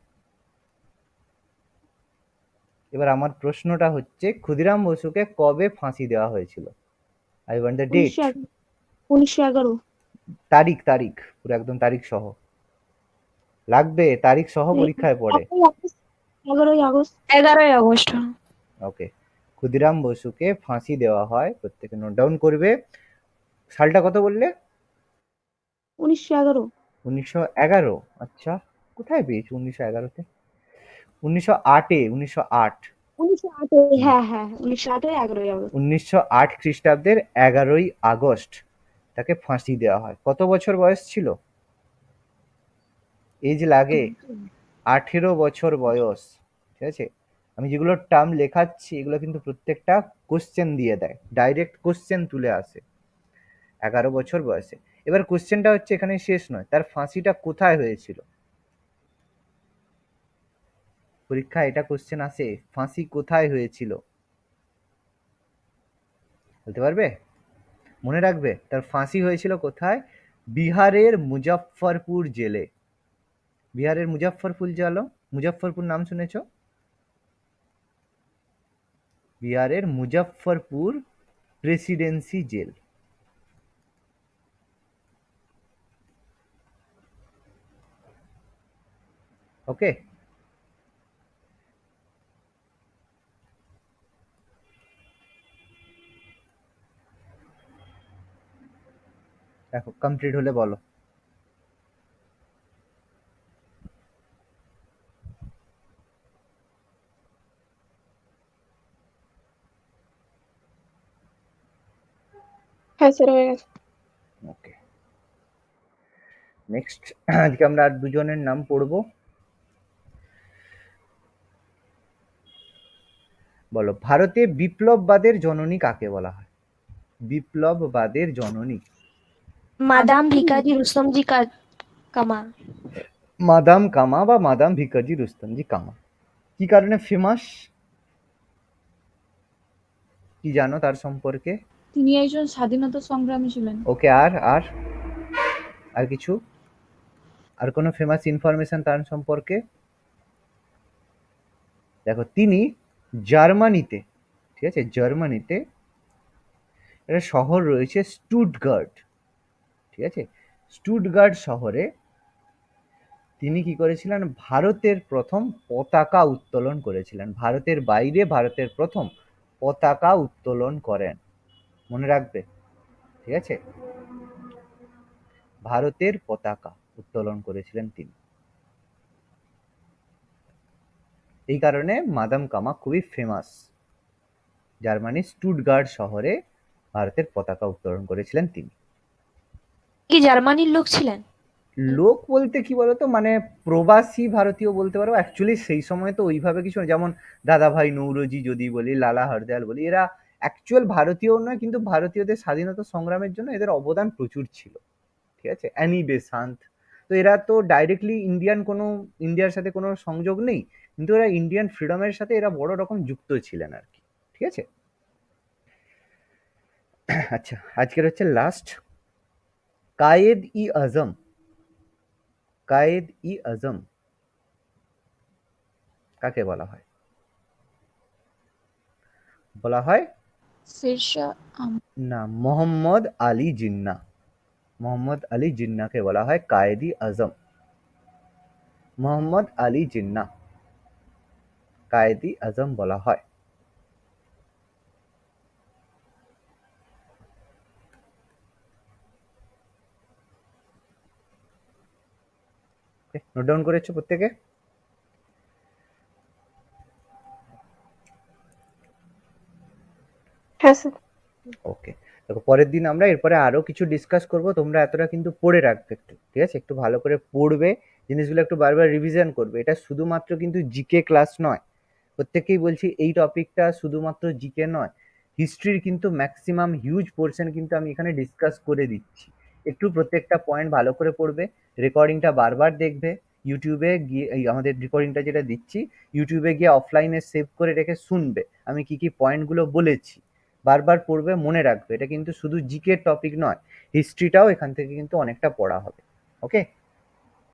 এবার আমার প্রশ্নটা হচ্ছে, ক্ষুদিরাম বসুকে কবে ফাঁসি দেওয়া হয়েছিল? I want the date.
1911।
তারিখ, তারিখ পুরো একদম তারিখ সহ লাগবে, তারিখ সহ পরীক্ষায় পড়ে।
11ই আগস্ট।
11ই আগস্ট।
ওকে, ক্ষুদিরাম বসুকে ফাঁসি দেওয়া হয়, প্রত্যেকে নোট ডাউন করবে। সালটা কত বললে?
1911।
1911। আচ্ছা, কোথায় পেয়েছো 1911-তে? 1908-এ, 1908।
1908। হ্যাঁ হ্যাঁ, 1908 11ই আগস্ট।
1908 খ্রিস্টাব্দের 11ই আগস্ট তাকে ফাঁসি দেওয়া হয়। কত বছর বয়স ছিল? এজ লাগে 18 বছর বয়স। ঠিক আছে, আমি যেগুলো টার্ম লেখাচ্ছি এগুলো কিন্তু প্রত্যেকটা কোশ্চেন দিয়ে দেয়, ডাইরেক্ট কোশ্চেন তুলে আসে। 11 বছর বয়সে। এবার কোশ্চেনটা হচ্ছে এখানে শেষ নয়, তার ফাঁসিটা কোথায় হয়েছিল? পরীক্ষা এটা কোশ্চেন আসে, ফাঁসি কোথায় হয়েছিল? বলতে পারবে? মনে রাখবে তার ফাঁসি হয়েছিল কোথায়? বিহারের মুজফ্ফরপুর জেলে। বিহারের মুজফ্ফরপুর জেল, মুজফ্ফরপুর নাম শুনেছো? বিহারের মুজফ্ফরপুর প্রেসিডেন্সি জেল। ওকে, দেখো কমপ্লিট হলে বলো।
হ্যাঁ স্যার, হয়ে গেছে।
ওকে, নেক্সট আজকে আমরা আর দুজনের নাম পড়বো। বলো, ভারতে বিপ্লববাদের জননী কাকে বলা হয়? বিপ্লববাদের জননী।
মাদাম ভিকাজি রুস্তমজি কামা।
মাদাম কামা বা মাদাম ভিকাজি রুস্তমজি কামা। কি কারণে ফেমাস, কি জানো তার সম্পর্কে?
তিনি একজন স্বাধীনতা সংগ্রামী ছিলেন।
ওকে, আর আর আর কিছু, আর কোনো ফেমাস ইনফরমেশন তার সম্পর্কে? দেখো, তিনি জার্মানিতে, ঠিক আছে, জার্মানিতে একটা শহর রয়েছে স্টুটগার্ট, ঠিক আছে, স্টুটগার্ট শহরে তিনি কি করেছিলেন? ভারতের প্রথম পতাকা উত্তোলন করেছিলেন। ভারতের বাইরে ভারতের প্রথম পতাকা উত্তোলন করেন, মনে রাখবে। ঠিক আছে, ভারতের পতাকা উত্তোলন করেছিলেন তিনি। এই কারণে মাদাম কামা খুবই ফেমাস। জার্মানির স্টুটগার্ট শহরে ভারতের পতাকা উত্তোলন করেছিলেন তিনি।
কি জার্মানির লোক ছিলেন?
লোক বলতে কি বলতো, মানে প্রবাসী ভারতীয় বলতে পারো। অ্যাকচুয়ালি সেই সময় তো ওইভাবে কিছু না, যেমন দাদাভাই নৌরোজি যদি বলি, লালা হরদয়াল বলি, এরা অ্যাকচুয়াল ভারতীয় নয়, কিন্তু ভারতীয়দের স্বাধীনতা সংগ্রামের জন্য এদের অবদান প্রচুর ছিল। ঠিক আছে, অ্যানি বেসান্ত, তো এরা তো ডাইরেক্টলি ইন্ডিয়ার সাথে কোনো সংযোগ নেই, কিন্তু এরা ইন্ডিয়ান ফ্রিডমের সাথে এরা বড় রকম যুক্ত ছিলেন আর কি। ঠিক আছে, আচ্ছা, আজকের হচ্ছে লাস্ট। কায়েদ ই আজম, কায়েদ ই আজম কাকে বলা হয়? বলা হয়
শেরশাহ
না, মোহাম্মদ আলী জিন্না। মোহাম্মদ আলী জিন্নাকে বলা হয় কায়েদি আজম। মোহাম্মদ আলী জিন্না কায়েদি আজম বলা হয়। নোট ডাউন করেছো প্রত্যেকে?
হ্যাঁ স্যার।
ওকে, দেখো পরের দিন আমরা এরপরে আরো কিছু ডিসকাস করব, তোমরা এতটা কিন্তু পড়ে রাখবে একটু, ঠিক আছে? একটু ভালো করে পড়বে, জিনিসগুলো একটু বারবার রিভিশন করবে। এটা শুধুমাত্র কিন্তু জিকে ক্লাস নয়, প্রত্যেককেই বলছি এই টপিকটা শুধুমাত্র জিকে নয়, হিস্ট্রির কিন্তু ম্যাক্সিমাম হিউজ পোর্শন কিন্তু আমি এখানে ডিসকাস করে দিচ্ছি। একটু প্রত্যেকটা পয়েন্ট ভালো করে পড়বে, রেকর্ডিংটা বারবার দেখবে, ইউটিউবে গিয়ে এই আমাদের রেকর্ডিংটা যেটা দিচ্ছি ইউটিউবে গিয়ে অফলাইনে সেভ করে রেখে শুনবে আমি কি কি পয়েন্টগুলো বলেছি, বারবার পড়বে, মনে রাখবে এটা কিন্তু শুধু জিকে টপিক নয়, হিস্ট্রিটাও এখান থেকে কিন্তু অনেকটা পড়া হবে। ওকে।